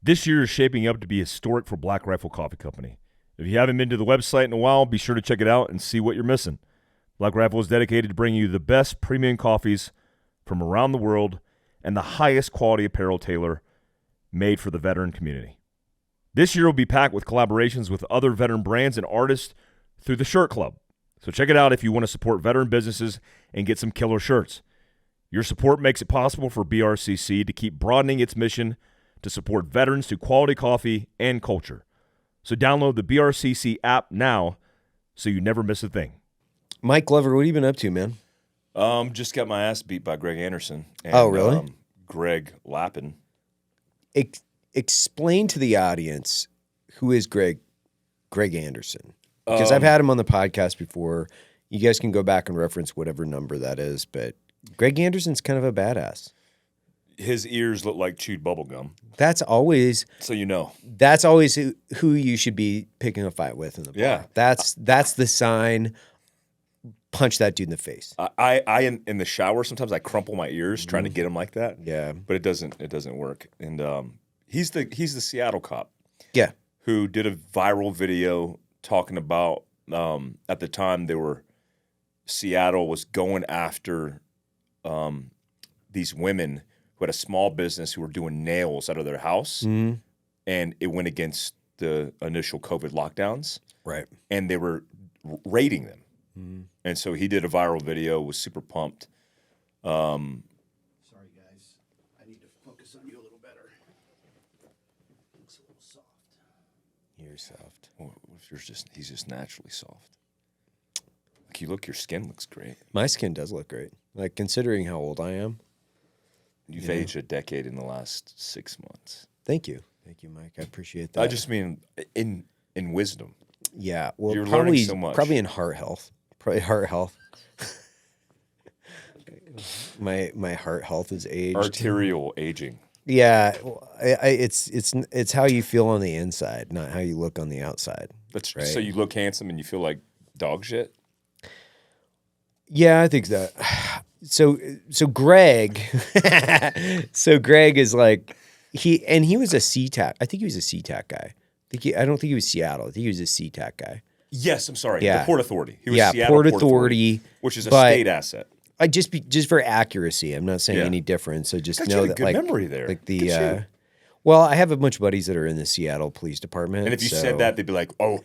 This year is shaping up to be historic for Black Rifle Coffee Company. If you haven't been to the website in a while, be sure to check it out and see what you're missing. Black Rifle is dedicated to bringing you the best premium coffees from around the world and the highest quality apparel tailor made for the veteran community. This year will be packed with collaborations with other veteran brands and artists through the Shirt Club. So check it out if you want to support veteran businesses and get some killer shirts. Your support makes it possible for BRCC to keep broadening its mission to support veterans through quality coffee and culture. So download the BRCC app now so you never miss a thing. Mike Glover, what have you been up to, man? Just got my ass beat by Greg Anderson. And, Oh, really? Greg Lappin. Explain to the audience who is Greg Anderson. Because I've had him on the podcast before. You guys can go back and reference whatever number that is, but Greg Anderson's kind of a badass. His ears look like chewed bubble gum. That's always So you know. That's always who you should be picking a fight with in the bar. Yeah. That's the sign. Punch that dude in the face. I in the shower, sometimes I crumple my ears trying to get them like that. Yeah. But it doesn't work. And he's the Seattle cop. Yeah. Who did a viral video talking about at the time Seattle was going after these women who had a small business who were doing nails out of their house, and it went against the initial COVID lockdowns. Right. And they were raiding them. And so he did a viral video, was super pumped. Sorry, guys. I need to focus on you a little better. Looks a little soft. You're soft. Well, if he's just naturally soft. Like your skin looks great. My skin does look great. Like, considering how old I am. You've aged a decade in the last 6 months. Thank you. Thank you, Mike. I appreciate that. I just mean in wisdom. Yeah. Well, You're probably, learning so much. probably in heart health. Probably heart health. my heart health is aged. Arterial aging. Yeah, it's how you feel on the inside, not how you look on the outside. That's right. So you look handsome and you feel like dog shit. Yeah, I think that. So Greg, Greg is like he was a SeaTac. I think he was a SeaTac guy. I don't think he was Seattle. I think he was a SeaTac guy. Yes, I'm sorry. Yeah. The Port Authority. He was Yeah, Seattle Port Authority, which is a but- state asset. I just for accuracy. I'm not saying Yeah. any different. So just God, know you had a that good like memory there. Like Look at you. well, I have a bunch of buddies that are in the Seattle Police Department. And if you said that, they'd be like, "Oh,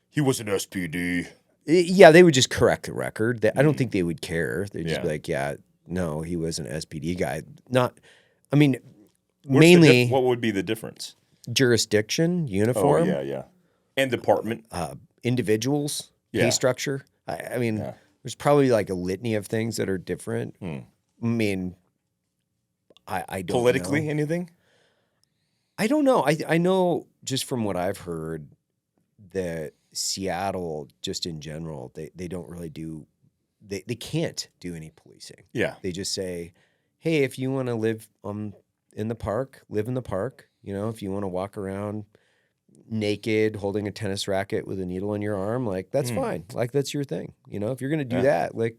he was an SPD." Yeah, they would just correct the record. I don't think they would care. They'd just Yeah. be like, yeah, no, he was an SPD guy. Not, I mean, What's mainly what would be the difference? jurisdiction, Oh, uniform, yeah. And department. individuals, Yeah. pay structure. I mean, Yeah. there's probably like a litany of things that are different. I mean, I don't Politically, know. anything? I don't know. I know just from what I've heard that Seattle, just in general, they don't really do, they can't do any policing. Yeah. They just say, hey, if you want to live in the park, live in the park. You know, if you want to walk around naked, holding a tennis racket with a needle in your arm, like that's fine. Like that's your thing. You know, if you're going to do that, like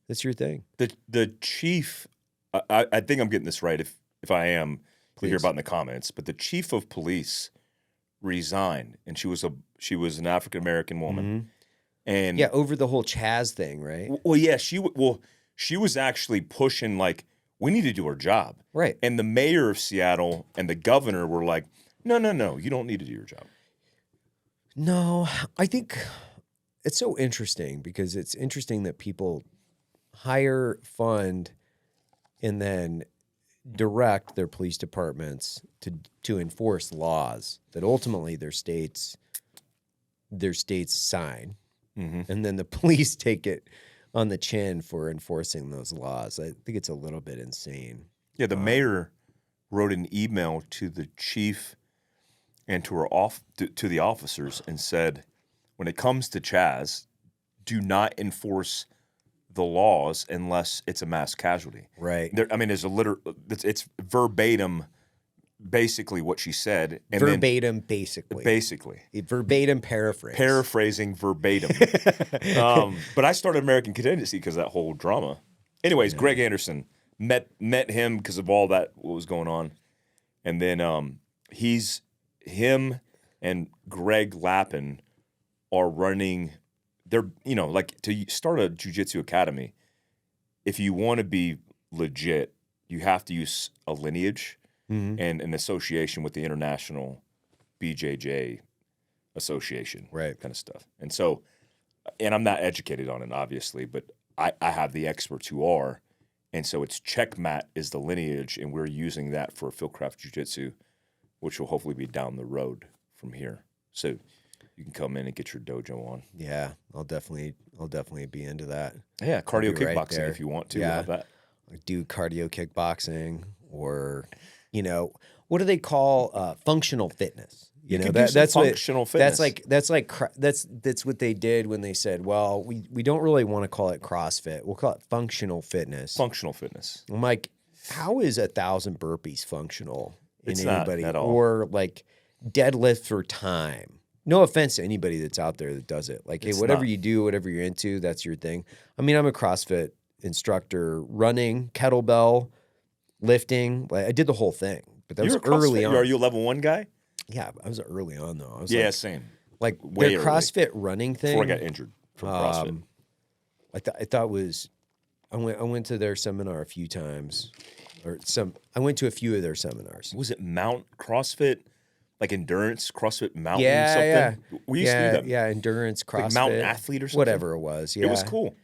that's your thing. The chief, I think I'm getting this right. If I am, please hear Please. about in the comments. But the chief of police resigned, and she was an African American woman, and Yeah, over the whole Chaz thing, right? well, yeah, she was actually pushing like we need to do our job, Right. and the mayor of Seattle and the governor were like, no, you don't need to do your job. No, I think it's so interesting because it's interesting that people hire, fund, and then direct their police departments to enforce laws that ultimately their states sign, and then the police take it on the chin for enforcing those laws. I think it's a little bit insane. Yeah, the mayor wrote an email to the chief and to the officers and said, when it comes to Chaz, do not enforce the laws unless it's a mass casualty. Right. I mean, it's verbatim, basically what she said. And Verbatim, basically. Basically. Verbatim paraphrase. Paraphrasing verbatim. But I started American Contingency because of that whole drama. Anyways, Greg Anderson, met him because of all that, what was going on. And then he's him and Greg Lappin are running. They're, you know, like to start a jiu-jitsu academy, if you want to be legit, you have to use a lineage and an association with the International BJJ Association, Right. kind of stuff. And so, and I'm not educated on it, obviously, but I have the experts who are. And so it's Checkmat is the lineage, and we're using that for Fieldcraft Jiu-Jitsu, which will hopefully be down the road from here. So you can come in and get your dojo on. Yeah, I'll definitely be into that. Yeah, cardio be right kickboxing there. if you want to. Yeah. Have that. Like do cardio kickboxing, or what do they call functional fitness? You can do some functional fitness. That's what they did when they said, well, we don't really want to call it CrossFit. We'll call it functional fitness. Functional fitness. I'm like, how is 1,000 burpees functional in It's not anybody? at all. Or like deadlift for time. No offense to anybody that's out there that does it. Like, hey, It's whatever not. you do, whatever you're into, that's your thing. I mean, I'm a CrossFit instructor, running, kettlebell, lifting. Like, I did the whole thing, but that You're was a early CrossFit. on. Are you a level 1 guy? Yeah, I was early on though. I was Yeah, same. like way the early. CrossFit running thing. Before I got injured from CrossFit. I thought was, I went to their seminar a few times, I went to a few of their seminars. Was it Mount CrossFit? Like endurance, CrossFit Mountain Yeah, something? yeah. We used to do that. Yeah, endurance, CrossFit. Like Mountain Athlete or something? Whatever it was. Yeah. It was cool.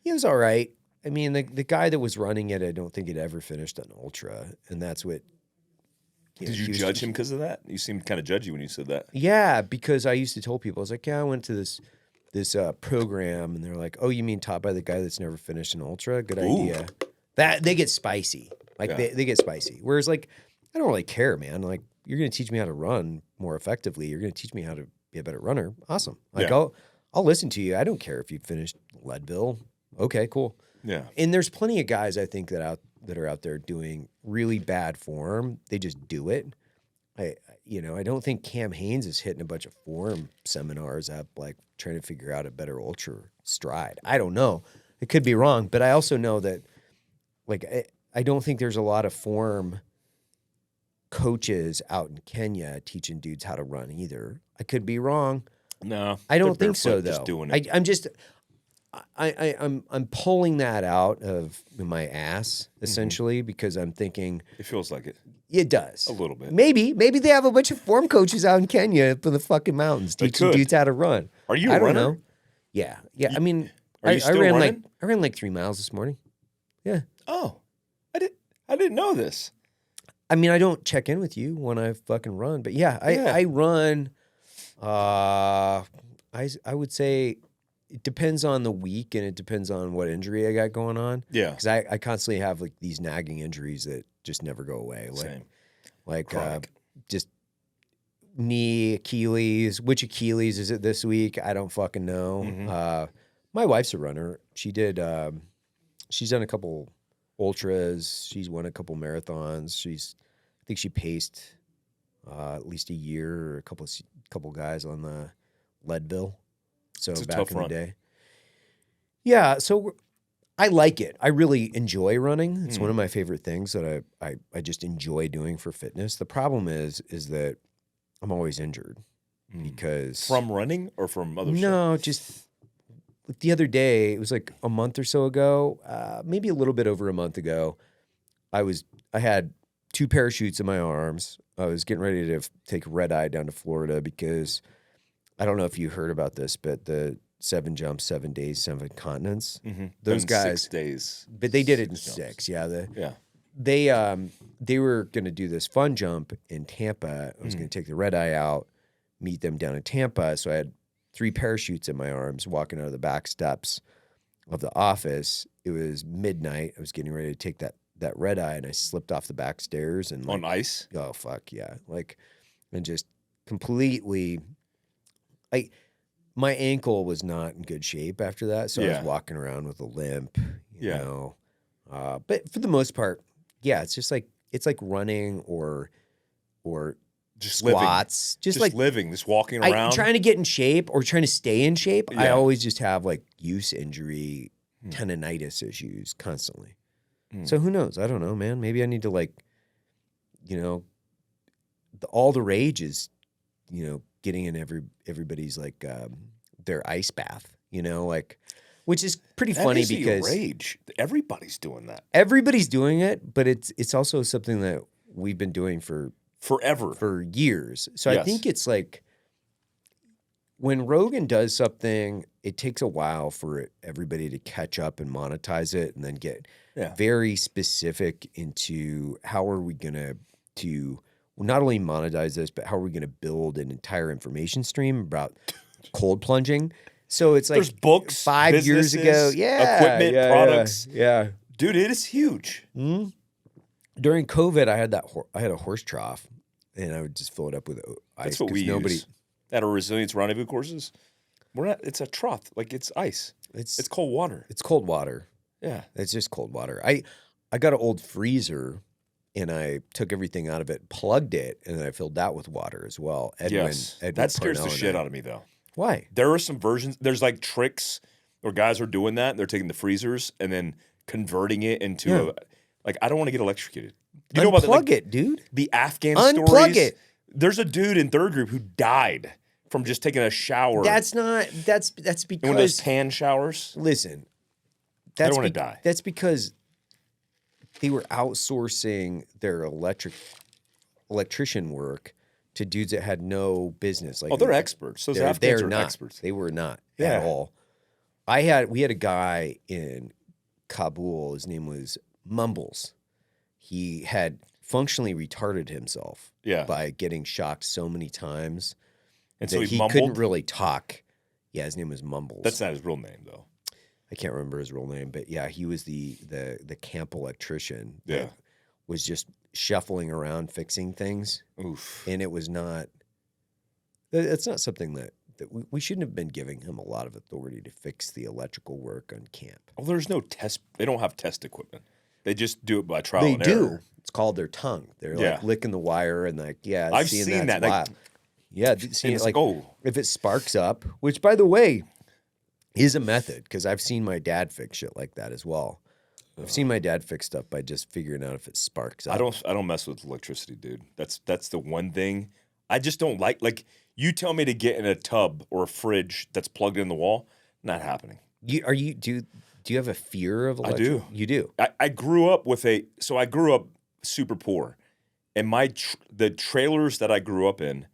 He was all right. I mean, the guy that was running it, I don't think he'd ever finished an ultra, and that's what. Did you he was- judge him because of that? You seemed kind of judgy when you said that. Yeah, because I used to tell people, I was like, yeah, I went to this program, and they're like, oh, you mean taught by the guy that's never finished an ultra? Good idea. That they get spicy. Like Yeah. they get spicy. Whereas like, I don't really care, man. Like, you're gonna teach me how to run more effectively. You're gonna teach me how to be a better runner. Awesome. Like Yeah. I'll listen to you. I don't care if you finished Leadville. Okay, cool. Yeah. And there's plenty of guys I think that are out there doing really bad form. They just do it. I don't think Cam Haynes is hitting a bunch of form seminars up, like trying to figure out a better ultra stride. I don't know. It could be wrong, but I also know that, like, I don't think there's a lot of form coaches out in Kenya teaching dudes how to run either. I could be wrong. No. I don't they're think so, barefoot, though. Just doing it. I'm pulling that out of my ass essentially because I'm thinking It feels like it. it does A little bit. Maybe they have a bunch of form coaches out in Kenya up in the fucking mountains They teaching could. dudes how to run. Are you I a don't runner? know. Yeah. I mean, Are you still ran running? I ran like 3 miles this morning. Yeah. Oh, I didn't know this. I mean, I don't check in with you when I fucking run, but yeah, I run. I would say it depends on the week and it depends on what injury I got going on. Yeah. Because I constantly have like these nagging injuries that just never go away. Same. Like Chronic. just knee, Achilles. Which Achilles is it this week? I don't fucking know. Mhm. My wife's a runner. She did. She's done a couple ultras. She's won a couple marathons. I think she paced at least a year or a couple guys on the Leadville. So It's a back tough in run. the day. Yeah, so I like it. I really enjoy running. It's one of my favorite things that I just enjoy doing for fitness. The problem is that I'm always injured because From running or from other stuff? no, just like the other day, it was like a month or so ago, maybe a little bit over a month ago. I had 2 parachutes in my arms. I was getting ready to take a red eye down to Florida because I don't know if you heard about this, but the 7 jumps, 7 days, 7 continents. Mm-hmm. Those In guys, 6 days. but they did it in 6 6. jumps. Yeah, Yeah. they were going to do this fun jump in Tampa. I was going to take the red eye out, meet them down in Tampa. So I had 3 parachutes in my arms walking out of the back steps of the office. It was midnight. I was getting ready to take that red eye and I slipped off the back stairs and On ice? oh fuck yeah. And just completely my ankle was not in good shape after that. So I Yeah. was walking around with a limp, you Yeah. know. But for the most part, yeah, it's just like running or Just living. squats. Just like living, just walking around. trying to get in shape or trying to stay in shape. I Yeah. always just have like use injury, tendonitis issues constantly. Mm. So who knows? I don't know, man. Maybe I need to all the rage is getting in everybody's like their ice bath, like, which is pretty funny is because the rage. Everybody's doing that everybody's doing it, but it's also something that we've been doing forever. for years. So I Yes. think it's like when Rogan does something, it takes a while for everybody to catch up and monetize it and then get Yeah. very specific into how are we going to not only monetize this, but how are we going to build an entire information stream about cold plunging. So it's like There's books, 5 years ago. businesses, Yeah. equipment, yeah, products. Yeah. Dude, it is huge. Mhm. During COVID, I had I had a horse trough and I would just fill it up with ice. That's what 'cause we nobody, use at our resilience rendezvous courses. We're not. It's a trough, like it's ice. It's cold water. It's cold water. Yeah. It's just cold water. I got an old freezer and I took everything out of it, plugged it, and then I filled that with water as well. Edwin That scares the Parnell and shit I- out of me, though. Why? There are some versions. There's like tricks where guys are doing that. They're taking the freezers and then converting it into Yeah. like I don't want to get electrocuted. You know about Unplug it, dude. the Afghan Unplug stories? it. There's a dude in third group who died from just taking a shower. That's in one of those because pan showers. listen. I don't That's wanna die. That's because they were outsourcing their electrician work to dudes that had no business. Like Oh, they're experts. Those they're Afghans are not. experts. They were not Yeah. at all. We had a guy in Kabul. His name was Mumbles. He had functionally retarded himself Yeah. by getting shocked so many times And that so he he couldn't mumbled. really talk. Yeah, his name was Mumbles. That's not his real name, though. I can't remember his real name, but yeah, he was the camp electrician. that Yeah. was just shuffling around fixing things, Oof. and it was not. It's not something that we shouldn't have been giving him a lot of authority to fix the electrical work on camp. Well, there's no test. They don't have test equipment. They just do it by trial They and do. error. It's called their tongue. They're Yeah. like licking the wire and like, yeah, I've seeing seen that's that, like- wild. Yeah, And seeing it it's like, oh, if it sparks up, which by the way is a method because I've seen my dad fix shit like that as well. I've seen my dad fix stuff by just figuring out if it sparks up. I don't mess with electricity, dude. That's the one thing I just don't like. Like you tell me to get in a tub or a fridge that's plugged in the wall, not happening. Do you have a fear of electric? do. You do. I grew up I grew up super poor, and the trailers that I grew up in,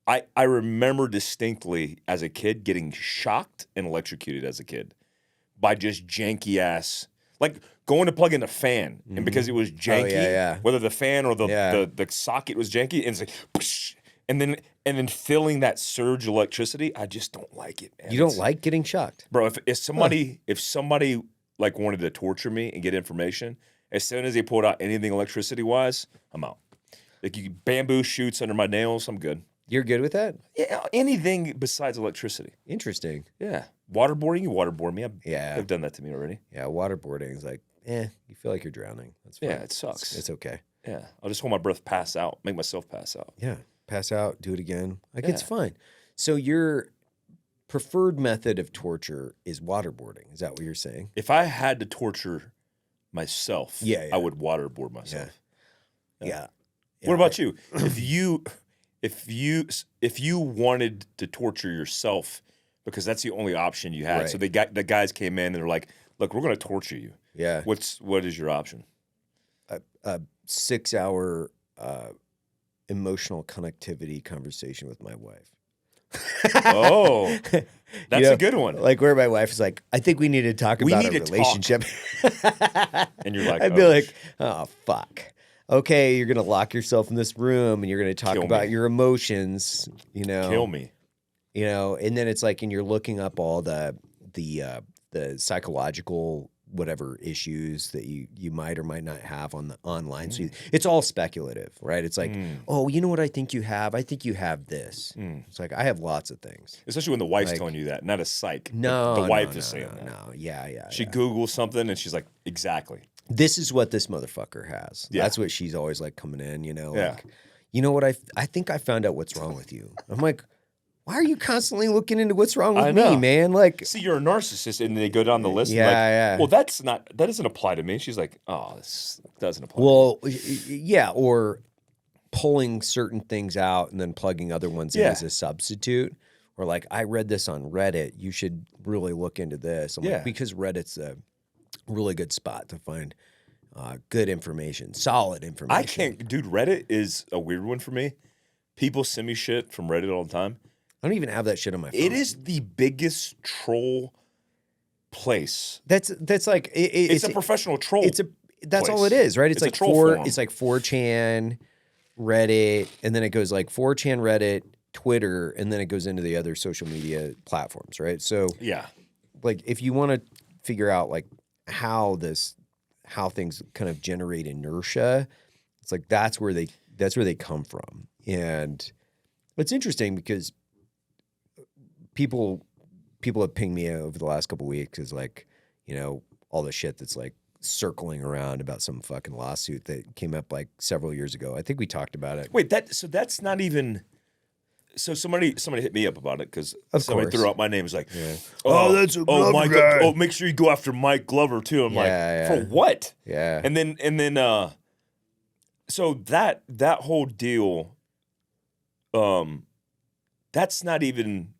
I remember distinctly as a kid getting shocked and electrocuted as a kid by just janky ass, like going to plug in a fan, and because it was janky, yeah. whether the fan or Yeah. the socket was janky, and it's like, psh, and then feeling that surge of electricity, I just don't like it, man. You don't like getting shocked. Bro, if somebody like wanted to torture me and get information, as soon as they pulled out anything electricity wise, I'm out. Like bamboo shoots under my nails, I'm good. You're good with that? Yeah, anything besides electricity. Interesting. Yeah, waterboarding, you waterboard me. Yeah. They've done that to me already. Yeah, waterboarding is like, you feel like you're drowning. That's fine. Yeah, it sucks. It's okay. Yeah, I'll just hold my breath, pass out, make myself pass out. Yeah. Pass out, do it again. Like it's Yeah. fine. So your preferred method of torture is waterboarding. Is that what you're saying? If I had to torture myself, Yeah. I would waterboard myself. Yeah. What about you? If you wanted to torture yourself because that's the only option you had. Right. So the guys came in and they're like, "Look, we're going to torture you. Yeah. What is your option?" A 6-hour emotional connectivity conversation with my wife. Oh, that's You know, a good one. Like where my wife is like, I think we need to talk We about need a to talk. relationship. And you're like, I'd be "Oh, like, oh fuck. Okay, you're gonna lock yourself in this room and you're gonna talk Kill about me. your emotions, kill me." and then it's like, and you're looking up all the psychological whatever issues that you might or might not have on the online. So it's all speculative, right? It's like, oh, you know what I think you have? I think you have this. It's like I have lots of things. Especially when the wife's Like- telling you that, not a psych. No, the wife no, is saying no, that. no. Yeah. She Googles something and she's like, "Exactly." This is what this motherfucker has. Yeah. That's what she's always like coming in, Yeah. like, you know what? I think I found out what's wrong with you. I'm like, why are you constantly looking into what's wrong with I me, know. man? Like, See, you're a narcissist, and they go down the list. Yeah, like, yeah. Well, that doesn't apply to me. She's like, "Oh, this doesn't apply." well, yeah, or pulling certain things out and then plugging other ones in Yeah. as a substitute. Or like, I read this on Reddit. You should really look into this. I'm Yeah. like, because Reddit's a really good spot to find good information, solid information. I can't, dude. Reddit is a weird one for me. People send me shit from Reddit all the time. I don't even have that shit on my phone. It is the biggest troll place. That's like It's a professional troll. That's all place. it is, right? It's It's a like troll forum. it's like 4chan, Reddit, and then it goes like 4chan, Reddit, Twitter, and then it goes into the other social media platforms, right? So Yeah. like if you want to figure out like how things kind of generate inertia, it's like that's where they come from. And it's interesting because people have pinged me over the last couple of weeks is like, you know, all the shit that's like circling around about some fucking lawsuit that came up like several years ago. I think we talked about it. Wait, that's not even. So somebody hit me up about it because Of somebody course. threw out my name. It's like, Oh, that's a Glover Mike, guy. oh, make sure you go after Mike Glover too. I'm Yeah, like, for what? Yeah. And then, so that whole deal, that's not even.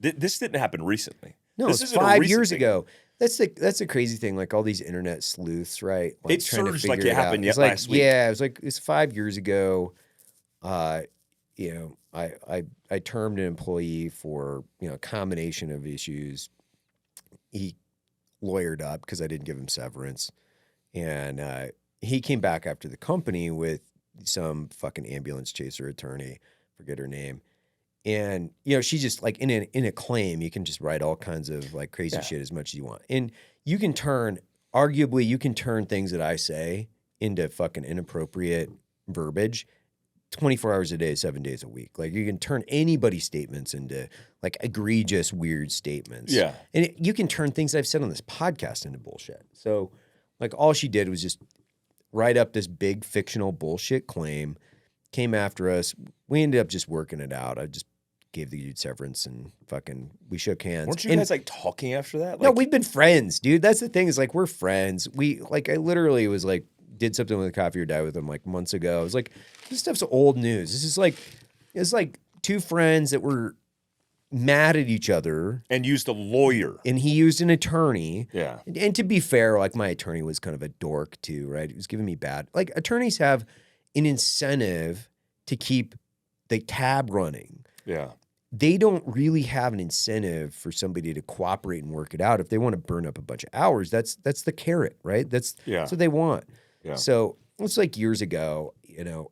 This didn't happen recently. No, This it's isn't a 5 recent years thing. ago. That's the crazy thing. Like all these internet sleuths, right? Like It trying to surged like figure it happened out. It's last week. Yeah, it was like it's 5 years ago. You know, I termed an employee for a combination of issues. He lawyered up because I didn't give him severance, and he came back after the company with some fucking ambulance chaser attorney, forget her name. And, she just like in a claim, you can just write all kinds of like crazy shit as much as you want. And you can arguably things that I say into fucking inappropriate verbiage 24 hours a day, 7 days a week. Like you can turn anybody's statements into like egregious, weird statements. Yeah. And you can turn things I've said on this podcast into bullshit. So like all she did was just write up this big fictional bullshit claim, came after us. We ended up just working it out. I just gave the dude severance and fucking we shook hands. Weren't you guys like talking after that? No, Like, we've been friends, dude. That's the thing is like we're friends. I literally was like did something with Coffee or Die with him like months ago. I was like, this stuff's old news. It's like two friends that were mad at each other. and used a lawyer. And he used an attorney. Yeah. And to be fair, like my attorney was kind of a dork too, right? He was giving me bad. Like attorneys have an incentive to keep the tab running. Yeah. They don't really have an incentive for somebody to cooperate and work it out. If they want to burn up a bunch of hours, that's the carrot, right? That's what they want. Yeah. So it's like years ago,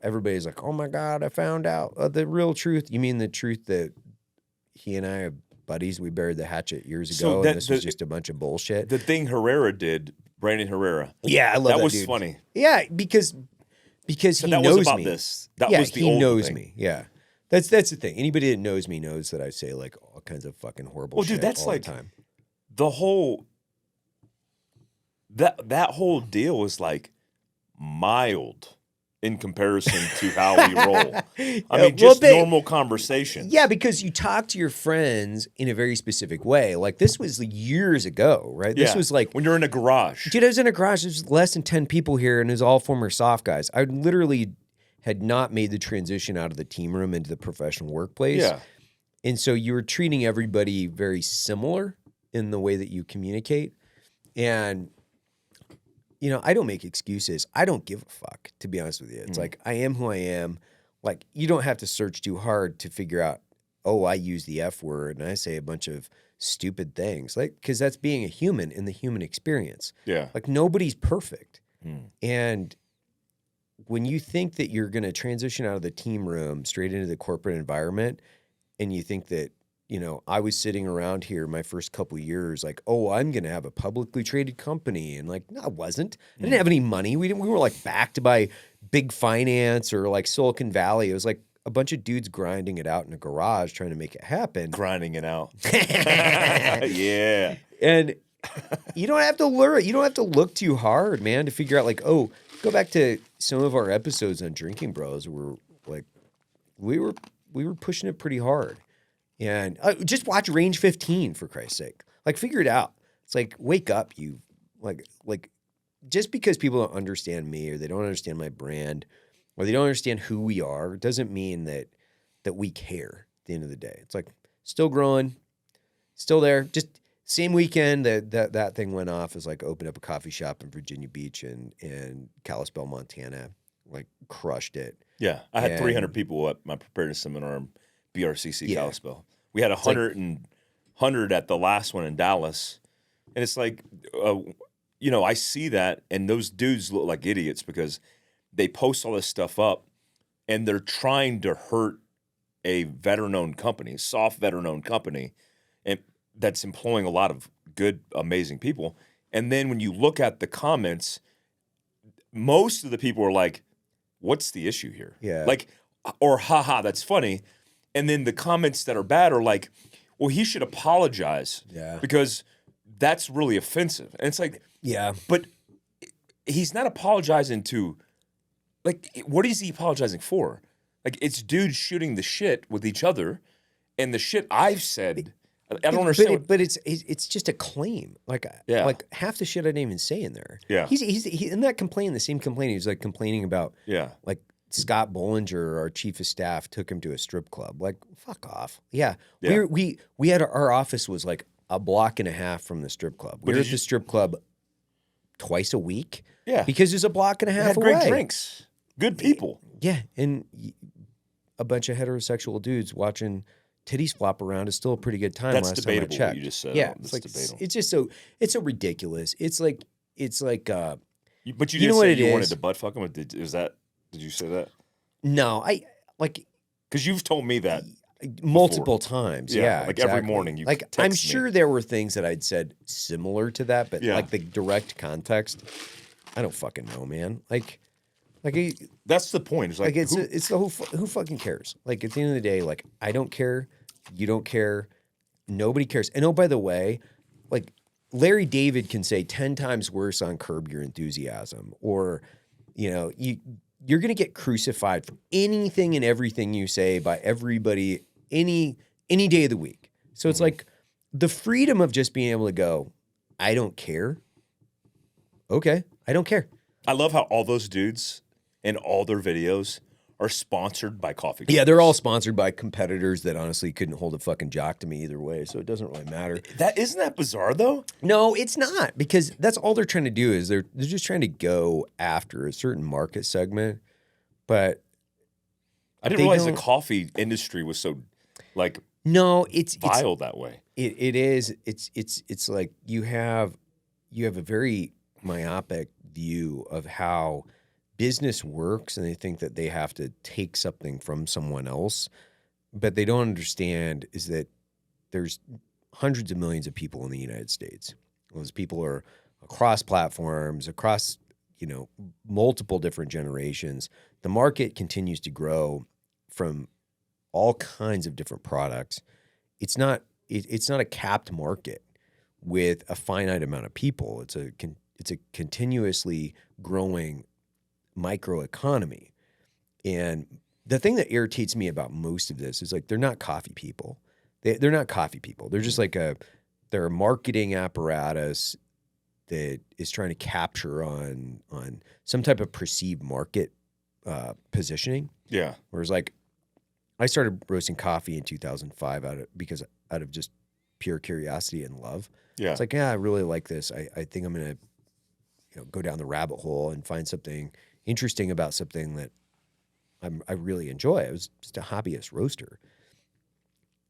everybody's like, oh my God, I found out the real truth. You mean the truth that he and I are buddies? We buried the hatchet years ago, and this was just a bunch of bullshit. The thing Herrera did, Brandon Herrera. Yeah, I love that. That was dude. funny. Yeah, because he That knows was about me. this. That Yeah, was the he old knows thing. me. Yeah. That's the thing. Anybody that knows me knows that I say like all kinds of fucking horrible Well, shit dude, that's all like the time. the whole that whole deal is like mild in comparison to how we roll. I mean, just normal conversation. Yeah, because you talk to your friends in a very specific way. Like this was years ago, right? This was like when you're in a garage. dude, I was in a garage. There's less than 10 people here, and it was all former soft guys. I literally had not made the transition out of the team room into the professional workplace. Yeah. And so you were treating everybody very similar in the way that you communicate. And, I don't make excuses. I don't give a fuck, to be honest with you. It's like, I am who I am. Like, you don't have to search too hard to figure out, oh, I use the F word and I say a bunch of stupid things. Like, because that's being a human in the human experience. Yeah. Like, nobody's perfect. And when you think that you're going to transition out of the team room straight into the corporate environment, and you think that, I was sitting around here my first couple of years like, oh, I'm going to have a publicly traded company. And like, no, I wasn't. I didn't have any money. We were like backed by big finance or like Silicon Valley. It was like a bunch of dudes grinding it out in a garage trying to make it happen. Grinding it out. Yeah. And you don't have to learn. You don't have to look too hard, man, to figure out like, oh, go back to some of our episodes on Drinking Bros. Where like we were pushing it pretty hard, and just watch Range 15 for Christ's sake. Like figure it out. It's like wake up, you like just because people don't understand me or they don't understand my brand or they don't understand who we are, it doesn't mean that we care at the end of the day. It's like still growing, still there. Just same weekend that thing went off is like opened up a coffee shop in Virginia Beach and Kalispell, Montana. Like crushed it. Yeah, I had And- 300 people at my preparedness seminar in BRCC Yeah. Kalispell. We had 100 at the last one in Dallas, and it's like, I see that, and those dudes look like idiots because they post all this stuff up, and they're trying to hurt a veteran-owned company, soft veteran-owned company, and that's employing a lot of good, amazing people. And then when you look at the comments, most of the people are like, what's the issue here? Yeah. Like, or haha, that's funny. And then the comments that are bad are like, well, he should apologize. Yeah. Because that's really offensive. And it's like, Yeah. but he's not apologizing to, like, what is he apologizing for? Like, it's dudes shooting the shit with each other. And the shit I've said, I don't understand. But it's just a claim. Like Yeah. like half the shit I didn't even say in there. Yeah. He's in that complaining, the same complaint. He's like complaining about Yeah. like Scott Bollinger, our chief of staff, took him to a strip club. Like fuck off. Yeah. Yeah. We had our office was like a block and a half from the strip club. We But were did at you- the strip club twice a week. Yeah. Because there's a block and a They half had great away. drinks. Good people. Yeah, and a bunch of heterosexual dudes watching titties flop around is still a pretty good time. That's last debatable, time I what checked. you just said. Yeah, That's it's like debatable. it's just so ridiculous. It's like But you You know didn't what say it you is? wanted to butt fuck him? Did you say that? no, I like Because you've told me that. multiple times. Yeah, Yeah, like every exactly. morning you like text I'm me. sure there were things that I'd said similar to that, but Yeah. like the direct context, I don't fucking know, man. Like That's the point. It's like, it's who- it's the who fucking cares? Like at the end of the day, like I don't care, you don't care, nobody cares. And oh, by the way, like Larry David can say 10 times worse on Curb Your Enthusiasm, or you're gonna get crucified for anything and everything you say by everybody any day of the week. So it's like the freedom of just being able to go, I don't care. Okay, I don't care. I love how all those dudes and all their videos are sponsored by coffee. Yeah, they're all sponsored by competitors that honestly couldn't hold a fucking jock to me either way, so it doesn't really matter. Isn't that bizarre though? No, it's not, because that's all they're trying to do is they're just trying to go after a certain market segment. But I didn't They realize the don't- coffee industry was so like no, it's vile that way. it is it's like you have a very myopic view of how business works, and they think that they have to take something from someone else, but they don't understand is that there's hundreds of millions of people in the United States. Those people are across platforms, across multiple different generations. The market continues to grow from all kinds of different products. It's not a capped market with a finite amount of people. It's a continuously growing microeconomy. And the thing that irritates me about most of this is like they're not coffee people. They're not coffee people. They're just like they're a marketing apparatus that is trying to capture on some type of perceived market positioning. Yeah. Whereas like I started roasting coffee in 2005 out of just pure curiosity and love. Yeah. It's like, yeah, I really like this. I think I'm gonna go down the rabbit hole and find something interesting about something that I really enjoy. I was just a hobbyist roaster.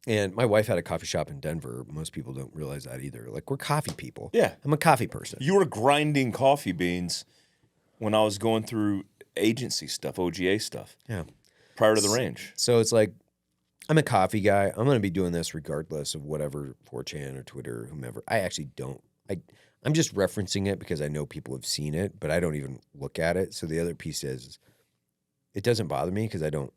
And my wife had a coffee shop in Denver. Most people don't realize that either. Like, we're coffee people. Yeah. I'm a coffee person. You were grinding coffee beans when I was going through agency stuff, OGA stuff, Yeah. prior to the range. So it's like, I'm a coffee guy. I'm going to be doing this regardless of whatever 4chan or Twitter or whomever. I actually don't. I'm just referencing it because I know people have seen it, but I don't even look at it. So the other piece is it doesn't bother me because I don't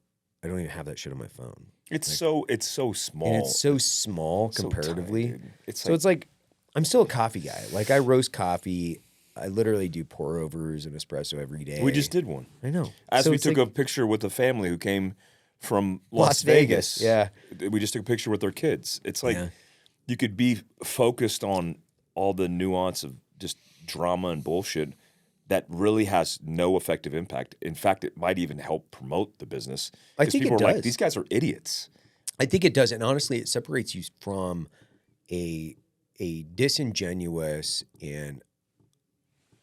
even have that shit on my phone. It's so small. And it's so small So comparatively. tiny, dude. It's like I'm still a coffee guy. Like I roast coffee. I literally do pour overs and espresso every day. We just did one. I know. As So we it's took like a picture with a family who came from Las Las Vegas, yeah. We just took a picture with their kids. It's like Yeah. you could be focused on all the nuance of just drama and bullshit, that really has no effective impact. In fact, it might even help promote the business. I 'Cause think people it are like, does. these guys are idiots. I think it does, and honestly, it separates you from a disingenuous and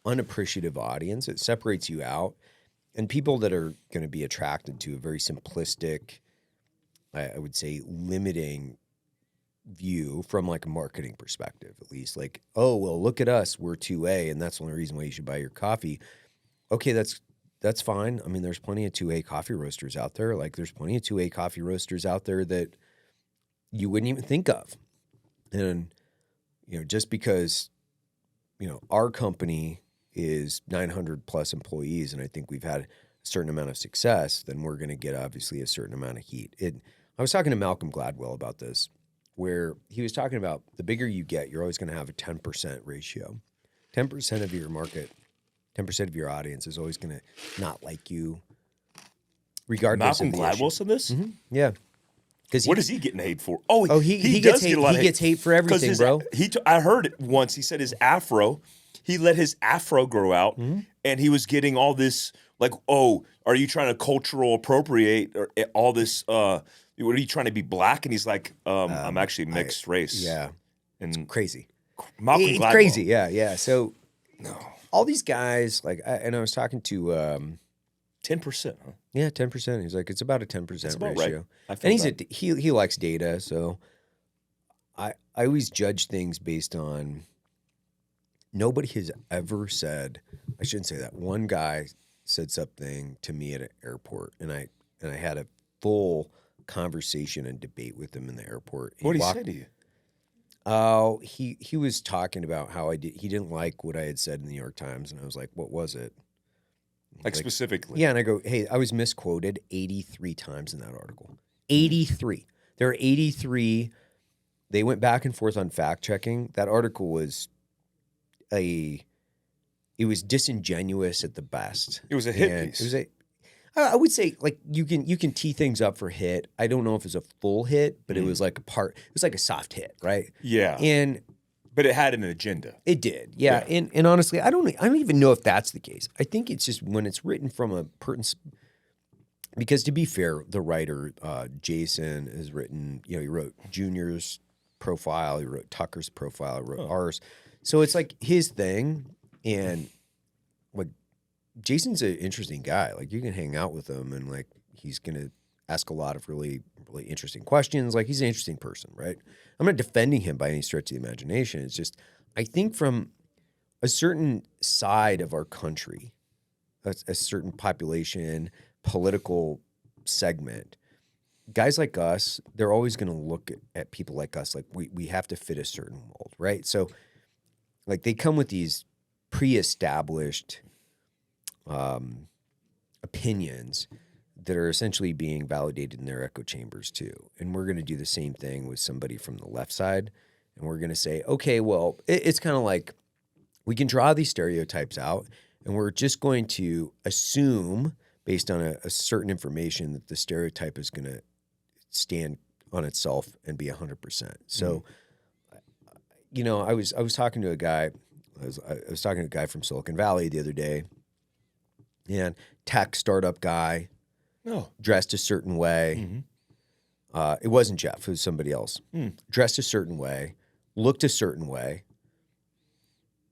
unappreciative audience. It separates you out, and people that are going to be attracted to a very simplistic, I would say, limiting view from like a marketing perspective, at least. Like, oh well, look at us, we're 2A, and that's the only reason why you should buy your coffee. Okay, that's fine. I mean, there's plenty of 2A coffee roasters out there. Like, there's plenty of 2A coffee roasters out there that you wouldn't even think of. And, just because, our company is 900 plus employees, and I think we've had a certain amount of success, then we're going to get obviously a certain amount of heat. I was talking to Malcolm Gladwell about this, where he was talking about the bigger you get, you're always going to have a 10% ratio. 10% of your market, 10% of your audience is always going to not like you, regardless Malcolm of the Gladwell issue. said this? Yeah. What is he getting hate for? He does gets hate. get a lot He of gets hate for 'Cause everything, bro. I heard it once. He said his afro, he let his afro grow out, and he was getting all this like, oh, are you trying to cultural appropriate or all this? What are you trying to be black? And he's like, I'm actually mixed race. Yeah. And Crazy. Malcolm It's Gladwell. crazy. Yeah. So all these guys, like, I was talking to 10%, huh? 10%. He's like, it's about a 10% about ratio. right. I feel And that. he likes data, so I always judge things based on. Nobody has ever said. I shouldn't say that. One guy said something to me at an airport, and I had a full conversation and debate with him in the airport. What did he say to you? Oh, he was talking about how he didn't like what I had said in the New York Times, and I was like, what was it? Like specifically? Yeah, and I go, hey, I was misquoted 83 times in that article. 83. There are 83. They went back and forth on fact checking. That article was it was disingenuous at the best. It was a hit And piece. It was I would say, like, you can tee things up for hit. I don't know if it's a full hit, but it was like it was like a soft hit, right? Yeah. And But it had an agenda. it did, yeah. And honestly, I don't even know if that's the case. I think it's just when it's written from a person. Because to be fair, the writer Jason has written. He wrote Junior's profile, he wrote Tucker's profile, he wrote ours. So it's like his thing, and like Jason's an interesting guy. Like, you can hang out with him, and like he's gonna ask a lot of really, really interesting questions. Like, he's an interesting person, right? I'm not defending him by any stretch of the imagination. It's just, I think from a certain side of our country, a certain population, political segment, guys like us, they're always going to look at people like us like we have to fit a certain mold, right? So, like, they come with these pre-established opinions that are essentially being validated in their echo chambers too. And we're going to do the same thing with somebody from the left side. And we're going to say, okay, well, it's kind of like we can draw these stereotypes out, and we're just going to assume based on a certain information that the stereotype is going to stand on itself and be 100%. So, I was talking to a guy, I was talking to a guy from Silicon Valley the other day, and tech startup guy, dressed a certain way. It wasn't Jeff, it was somebody else. Dressed a certain way, looked a certain way,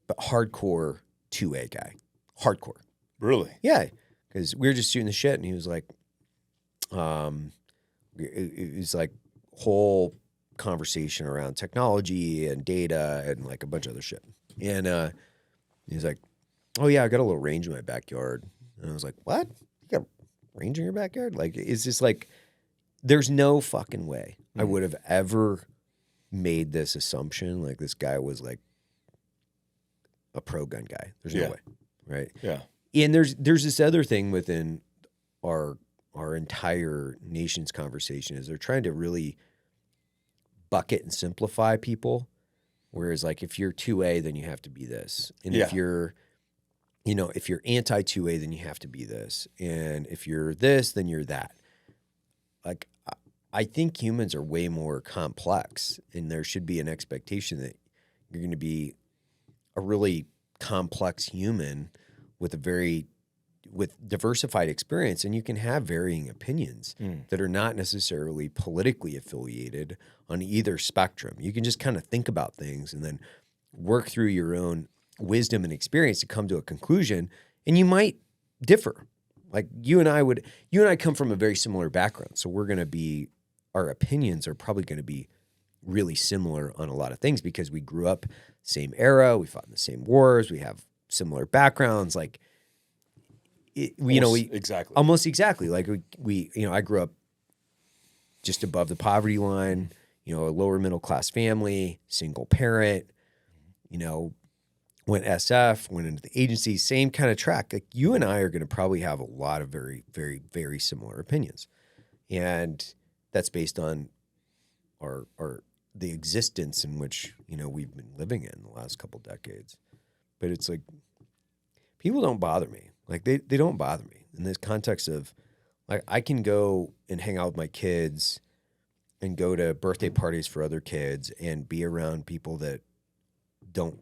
but hardcore 2A guy. Hardcore. Really? Yeah, because we were just shooting the shit, and he was like, it was like whole conversation around technology and data and like a bunch of other shit. And he's like, oh yeah, I got a little range in my backyard. And I was like, what? You got range in your backyard? Like, it's just like, there's no fucking way I would have ever made this assumption. Like, this guy was like a pro gun guy. There's no way, right? Yeah. And there's this other thing within our entire nation's conversation is they're trying to really bucket and simplify people. Whereas, like, if you're 2A, then you have to be this. And if you're, if you're anti-2A, then you have to be this. And if you're this, then you're that. Like, I think humans are way more complex, and there should be an expectation that you're going to be a really complex human with diversified experience, and you can have varying opinions that are not necessarily politically affiliated on either spectrum. You can just kind of think about things and then work through your own wisdom and experience to come to a conclusion, and you might differ. Like you and I come from a very similar background, so our opinions are probably going to be really similar on a lot of things because we grew up same era, we fought in the same wars, we have similar backgrounds, like exactly. Almost exactly. Like we I grew up just above the poverty line, a lower middle class family, single parent, went SF, went into the agency, same kind of track. Like you and I are going to probably have a lot of very, very, very similar opinions. And that's based on the existence in which, we've been living in the last couple decades. But it's like, people don't bother me. Like they don't bother me in this context of like, I can go and hang out with my kids and go to birthday parties for other kids and be around people that don't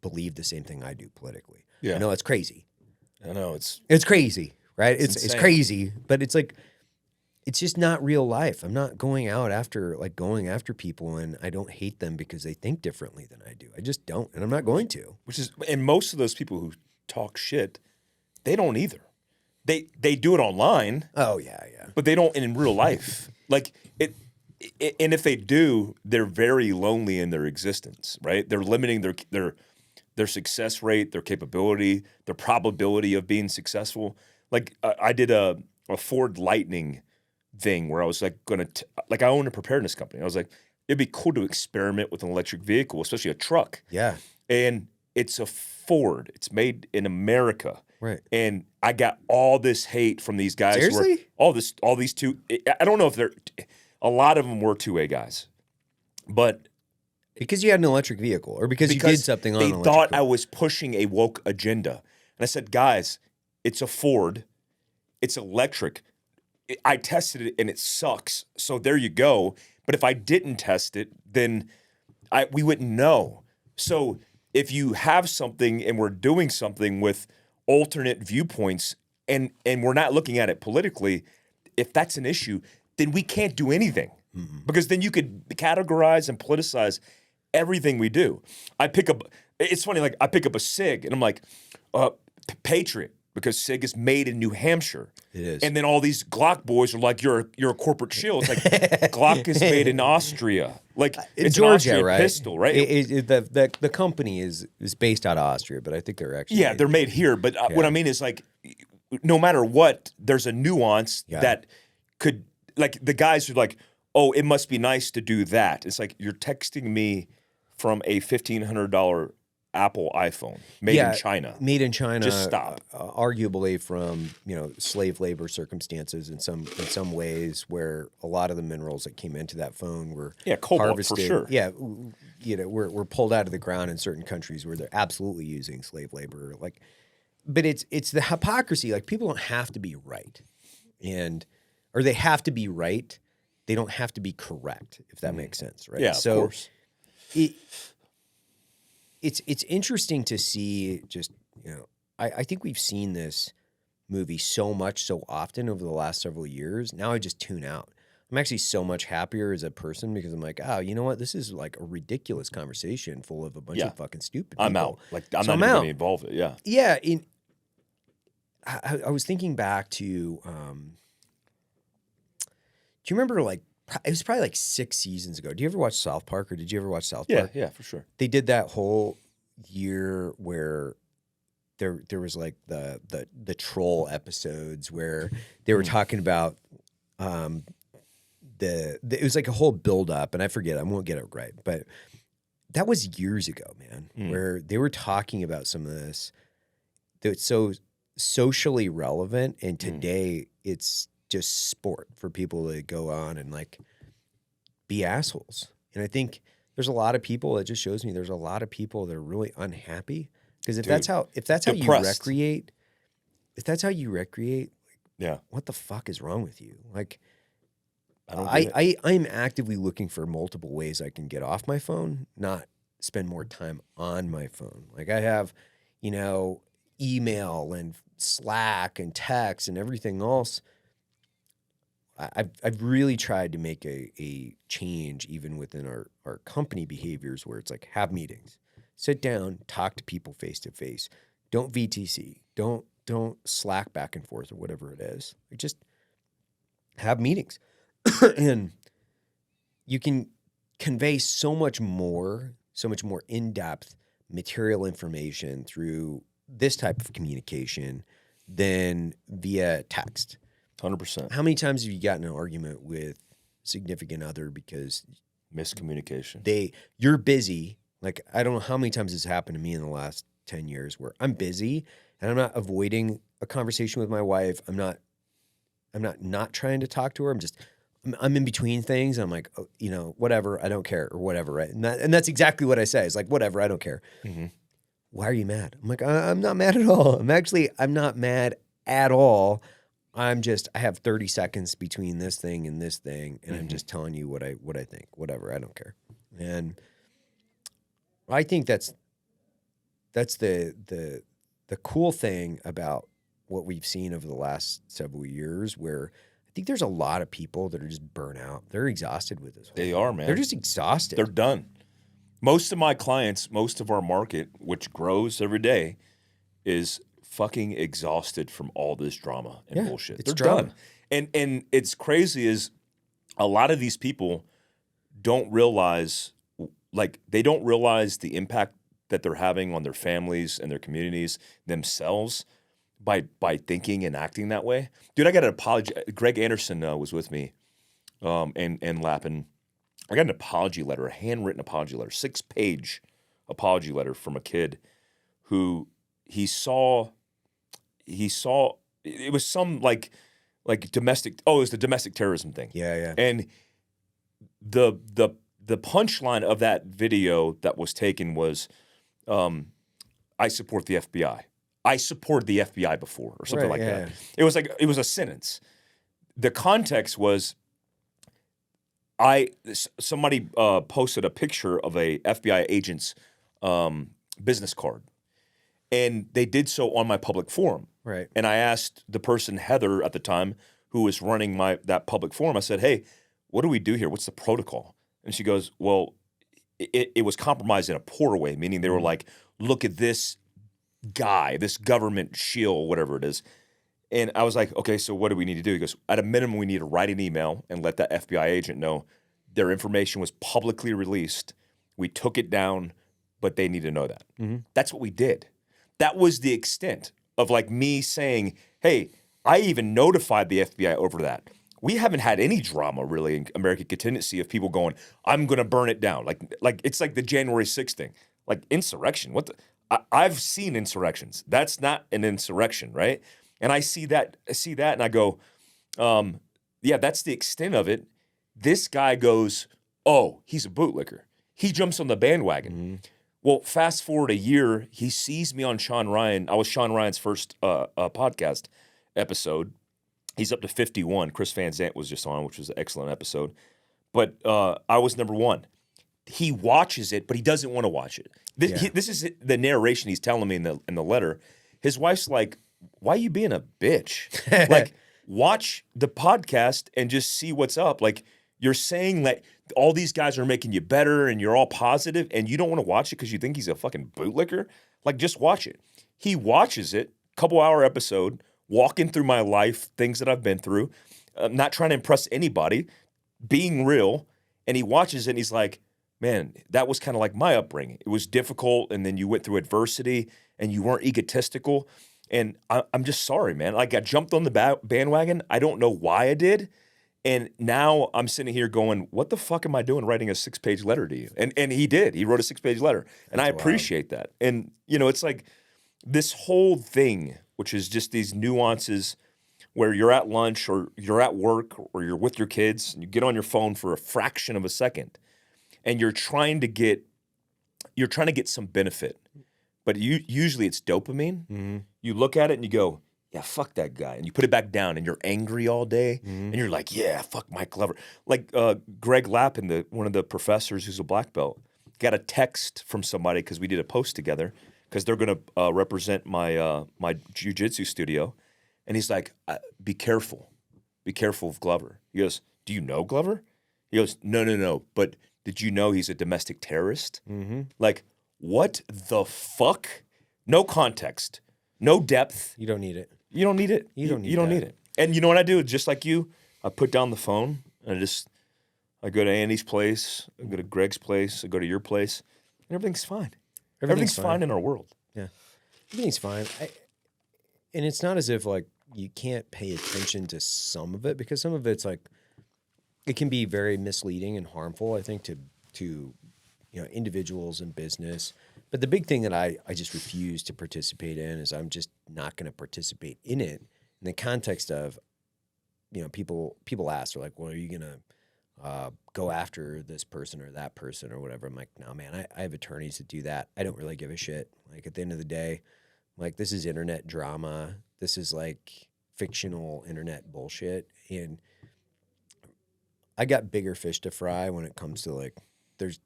believe the same thing I do politically. Yeah. I know it's crazy. I know it's crazy, right? It's crazy, but it's like, it's just not real life. I'm not going after people, and I don't hate them because they think differently than I do. I just don't, and I'm not going to. And most of those people who talk shit, they don't either. They do it online. Oh yeah. But they don't in real life. Like it, and if they do, they're very lonely in their existence, right? They're limiting their success rate, their capability, their probability of being successful. Like I did a Ford Lightning thing where I was like I own a preparedness company. I was like, it'd be cool to experiment with an electric vehicle, especially a truck. Yeah. And it's a Ford. It's made in America. Right. And I got all this hate from these guys. Seriously? All these two. I don't know if a lot of them were 2A guys, but because you had an electric vehicle, or because you did something on an they electric thought vehicle. I was pushing a woke agenda. And I said, guys, it's a Ford. It's electric. I tested it and it sucks. So there you go. But if I didn't test it, then we wouldn't know. So if you have something and we're doing something with alternate viewpoints and we're not looking at it politically, if that's an issue, then we can't do anything. Mm-hmm. Because then you could categorize and politicize everything we do. It's funny, like I pick up a SIG and I'm like, Patriot, because SIG is made in New Hampshire. It is. And then all these Glock boys are like, you're a corporate shill. It's like Glock is made in Austria. Like it's Georgia, an Austrian right? pistol, right? The company is based out of Austria, but I think they're actually they're made here. But what I mean is like, no matter what, there's a nuance that could, like the guys are like, oh, it must be nice to do that. It's like you're texting me from a $1,500 Apple iPhone made in China. Made in China. Just stop. Arguably from slave labor circumstances in some ways, where a lot of the minerals that came into that phone were cobalt harvested. for sure. Yeah, were pulled out of the ground in certain countries where they're absolutely using slave labor. Like, but it's the hypocrisy. Like people don't have to be right, or they have to be right. They don't have to be correct, if that makes sense, right? Yeah, of course. It's interesting to see I think we've seen this movie so often over the last several years. Now I just tune out. I'm actually so much happier as a person because I'm like, oh, you know what? This is like a ridiculous conversation full of a bunch of fucking stupid people. I'm out. Like I'm not even going to involve it. Yeah. Yeah. I was thinking back to, do you remember it was probably like 6 seasons ago. Do you ever watch South Park, or did you ever watch South Park? Yeah, for sure. They did that whole year where there was like the troll episodes where they were talking about it was like a whole build up, and I forget, I won't get it right, but that was years ago, man, where they were talking about some of this that's so socially relevant, and today it's just sport for people to go on and like be assholes. And I think there's a lot of people, it just shows me there's a lot of people that are really unhappy because if that's how you recreate, what the fuck is wrong with you? Like I'm actively looking for multiple ways I can get off my phone, not spend more time on my phone. Like I have, email and Slack and text and everything else, I've really tried to make a change even within our company behaviors where it's like have meetings, sit down, talk to people face to face. Don't VTC. Don't Slack back and forth or whatever it is. Like just have meetings. And you can convey so much more in-depth material information through this type of communication than via text. 100%. How many times have you gotten in an argument with a significant other because Miscommunication. you're busy? Like, I don't know how many times this happened to me in the last 10 years where I'm busy and I'm not avoiding a conversation with my wife. I'm not trying to talk to her. I'm in between things. I'm like, oh, whatever, I don't care or whatever, right? And that's exactly what I say. It's like, whatever, I don't care. Mm-hmm. Why are you mad? I'm like, I'm not mad at all. I'm not mad at all. I have 30 seconds between this thing and this thing, and I'm just telling you what I think. Whatever, I don't care. And I think that's the cool thing about what we've seen over the last several years, where I think there's a lot of people that are just burnt out. They're exhausted with this. They are, man. They're just exhausted. They're done. Most of my clients, most of our market, which grows every day, is fucking exhausted from all this drama and bullshit. It's They're drama. done. And it's crazy is a lot of these people don't realize, they don't realize the impact that they're having on their families and their communities, themselves, by thinking and acting that way. Dude, I got an apology. Greg Anderson was with me and Lappin. I got an apology letter, a handwritten apology letter, 6-page apology letter from a kid who he saw it was some like domestic. Oh, it was the domestic terrorism thing. Yeah. And the punchline of that video that was taken was, I support the FBI. I supported the FBI before, or something that. It was a sentence. The context was, somebody posted a picture of a FBI agent's business card, and they did so on my public forum. Right. And I asked the person, Heather, at the time, who was running that public forum. I said, "Hey, what do we do here? What's the protocol?" And she goes, "Well, it was compromised in a poor way, meaning they were like, look at this guy, this government shill, whatever it is." And I was like, "Okay, so what do we need to do?" He goes, "At a minimum, we need to write an email and let that FBI agent know their information was publicly released. We took it down, but they need to know that." Mm-hmm. That's what we did. That was the extent of me saying, "Hey, I even notified the FBI over that." We haven't had any drama really in American contingency of people going, "I'm going to burn it down." Like it's like the January 6th thing, like insurrection. I've seen insurrections. That's not an insurrection, right? And I see that, and I go, yeah, that's the extent of it. This guy goes, "Oh, he's a bootlicker." He jumps on the bandwagon. Mm-hmm. Well, fast forward a year, he sees me on Sean Ryan. I was Sean Ryan's first podcast episode. He's up to 51. Chris Van Zant was just on, which was an excellent episode. But I was number 1. He watches it, but he doesn't want to watch it. This is the narration he's telling me in the letter. His wife's like, "Why are you being a bitch? Watch the podcast and just see what's up. You're saying that all these guys are making you better and you're all positive and you don't want to watch it because you think he's a fucking bootlicker? Just watch it." He watches it, couple-hour episode, walking through my life, things that I've been through, not trying to impress anybody, being real, and he watches it and he's like, "Man, that was kind of like my upbringing. It was difficult, and then you went through adversity, and you weren't egotistical, and I'm just sorry, man. I jumped on the bandwagon. I don't know why I did, and now I'm sitting here going, what the fuck am I doing writing a 6-page letter to you?" And he did. He wrote a 6-page letter, and I appreciate that. And, it's like this whole thing, which is just these nuances where you're at lunch or you're at work or you're with your kids and you get on your phone for a fraction of a second and you're trying to get some benefit, but usually it's dopamine. Mm-hmm. You look at it and you go, "Yeah, fuck that guy," and you put it back down and you're angry all day and you're like, "Yeah, fuck Mike Glover." Greg Lappin, one of the professors who's a black belt, got a text from somebody because we did a post together because they're going to represent my my jiu-jitsu studio. And he's like, be careful of Glover. He goes, do you know Glover? He goes, no. But did you know he's a domestic terrorist? Mm-hmm. Like, what the fuck? No context, no depth. You don't need it. You don't need it. You don't need You don't that. need it. And you know what I do? Just like you, I put down the phone and I go to Andy's place, I go to Greg's place, I go to your place, and everything's fine. Everything's fine in our world. Yeah, everything's fine. And it's not as if like you can't pay attention to some of it, because some of it's like it can be very misleading and harmful, I think, to individuals and business. But the big thing that I just refuse to participate in is I'm just not going to participate in it in the context of, people ask, they're like, well, are you going to go after this person or that person or whatever? I'm like, no, man, I have attorneys that do that. I don't really give a shit. Like, at the end of the day, like, this is internet drama. This is like fictional internet bullshit. And I got bigger fish to fry when it comes to like, there's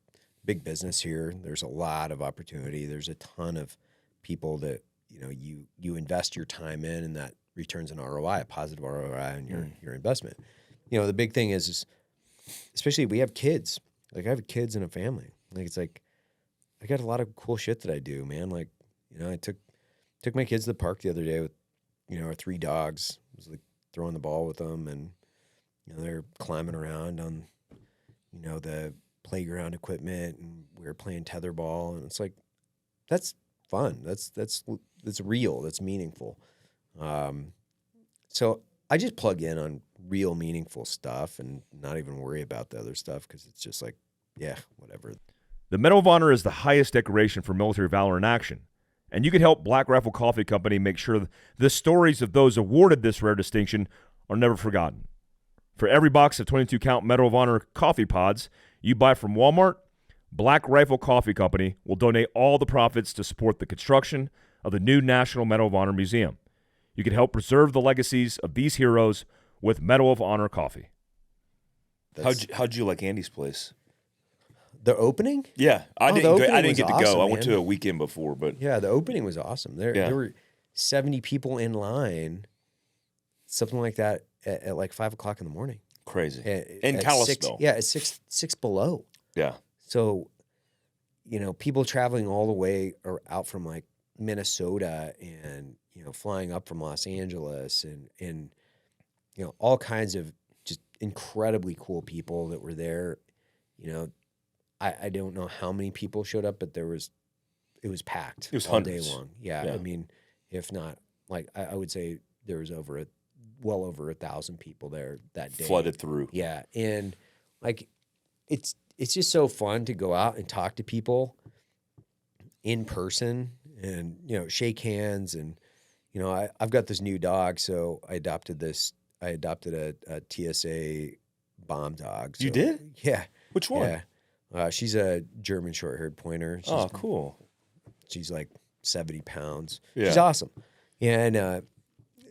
big business here. There's a lot of opportunity. There's a ton of people that, you invest your time in, and that returns an ROI, a positive ROI on your investment. The big thing is especially we have kids. Like, I have kids and a family. Like, it's like, I got a lot of cool shit that I do, man. Like, I took my kids to the park the other day with, our 3 dogs. I was like throwing the ball with them, and, they're climbing around on, the playground equipment, and we were playing tetherball, and it's like, that's fun. That's real. That's meaningful. So I just plug in on real meaningful stuff and not even worry about the other stuff, because it's just like, yeah, whatever. The Medal of Honor is the highest decoration for military valor in action, and you can help Black Rifle Coffee Company make sure the stories of those awarded this rare distinction are never forgotten. For every box of 22-count Medal of Honor coffee pods you buy from Walmart, Black Rifle Coffee Company will donate all the profits to support the construction of the new National Medal of Honor Museum. You can help preserve the legacies of these heroes with Medal of Honor coffee. How'd you like Andy's place? The opening? Yeah, I the didn't opening get was to go. awesome, I went man. to a weekend before, but Yeah, the opening was awesome. There were 70 people in line, something like that, at like 5 o'clock in the morning. crazy. In Kalispell. At six below. Yeah. So, people traveling all the way or out from like Minnesota and, flying up from Los Angeles and all kinds of just incredibly cool people that were there. I don't know how many people showed up, but it was packed. It was all hundreds. day long. Yeah. Yeah. I mean, if not, like, I would say there was well over 1,000 people there that day. Flooded through. Yeah. And like, it's just so fun to go out and talk to people in person and, shake hands. And, I've got this new dog. So I adopted a TSA bomb dog. So, You did? Yeah. Which one? Yeah. She's a German short-haired pointer. Cool. She's like 70 pounds. Yeah. She's awesome. And,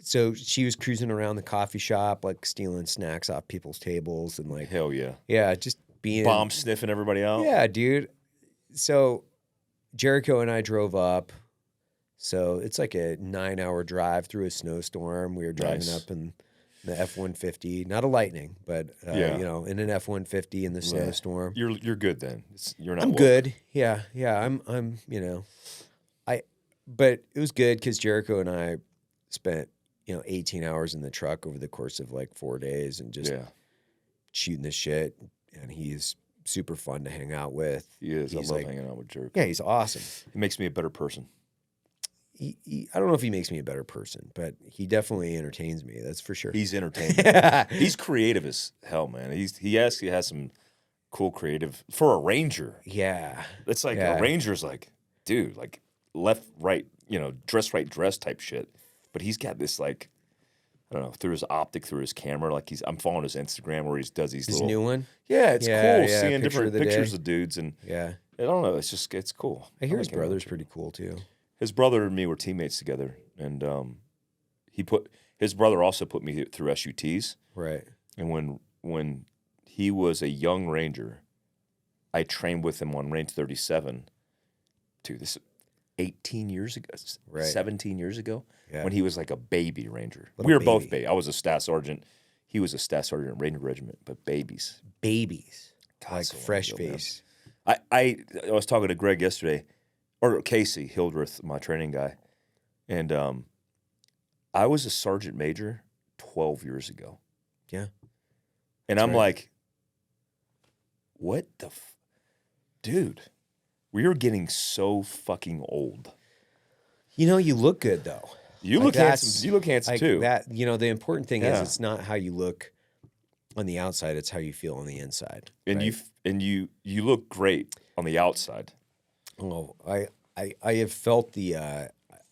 so she was cruising around the coffee shop, like stealing snacks off people's tables and like, Hell yeah. yeah, just being Bomb sniffing everybody out. Yeah, dude. So Jericho and I drove up. So it's like a 9-hour drive through a snowstorm. We were driving Nice. up in the F-150, not a Lightning, but in an F-150 in the snowstorm. You're good then. You're not. I'm good. Yeah. I'm. But it was good because Jericho and I spent 18 hours in the truck over the course of like 4 days and just shooting this shit. And he's super fun to hang out with. He is. He's I love like, hanging out with Jerk. yeah, he's awesome. It makes me a better person. I don't know if he makes me a better person, but he definitely entertains me. That's for sure. He's entertaining. He's creative as hell, man. He actually has some cool creative for a ranger. Yeah. It's like Yeah. a ranger's like, dude, like left, right, dress right, dress type shit. But he's got this like, I don't know, through his optic, through his camera, like I'm following his Instagram where he does these His little new one? Yeah, it's Yeah, cool yeah, seeing picture different of the pictures day. of dudes, and Yeah. I don't know, it's cool. I hear like his him. brother's pretty cool too. His brother and me were teammates together, and his brother also put me through SUTs. Right. And when he was a young ranger, I trained with him on range 37. Dude, 18 years ago, Right. 17 years ago, Yeah. when he was like a baby ranger. Little We were both baby. baby. I was a staff sergeant. He was a staff sergeant in Ranger Regiment, but babies. Babies. God, Like so long fresh ago, man. face. I was talking to Greg yesterday, or Casey Hildreth, my training guy, and I was a sergeant major 12 years ago. Yeah. And That's I'm right. like, what the dude, we are getting so fucking old. You know, you look good though. You Like, look that's- handsome. You look handsome Like too. that, you know, the important thing is Yeah. it's not how you look on the outside, it's how you feel on the inside. And right? you look great on the outside. Oh, I have felt the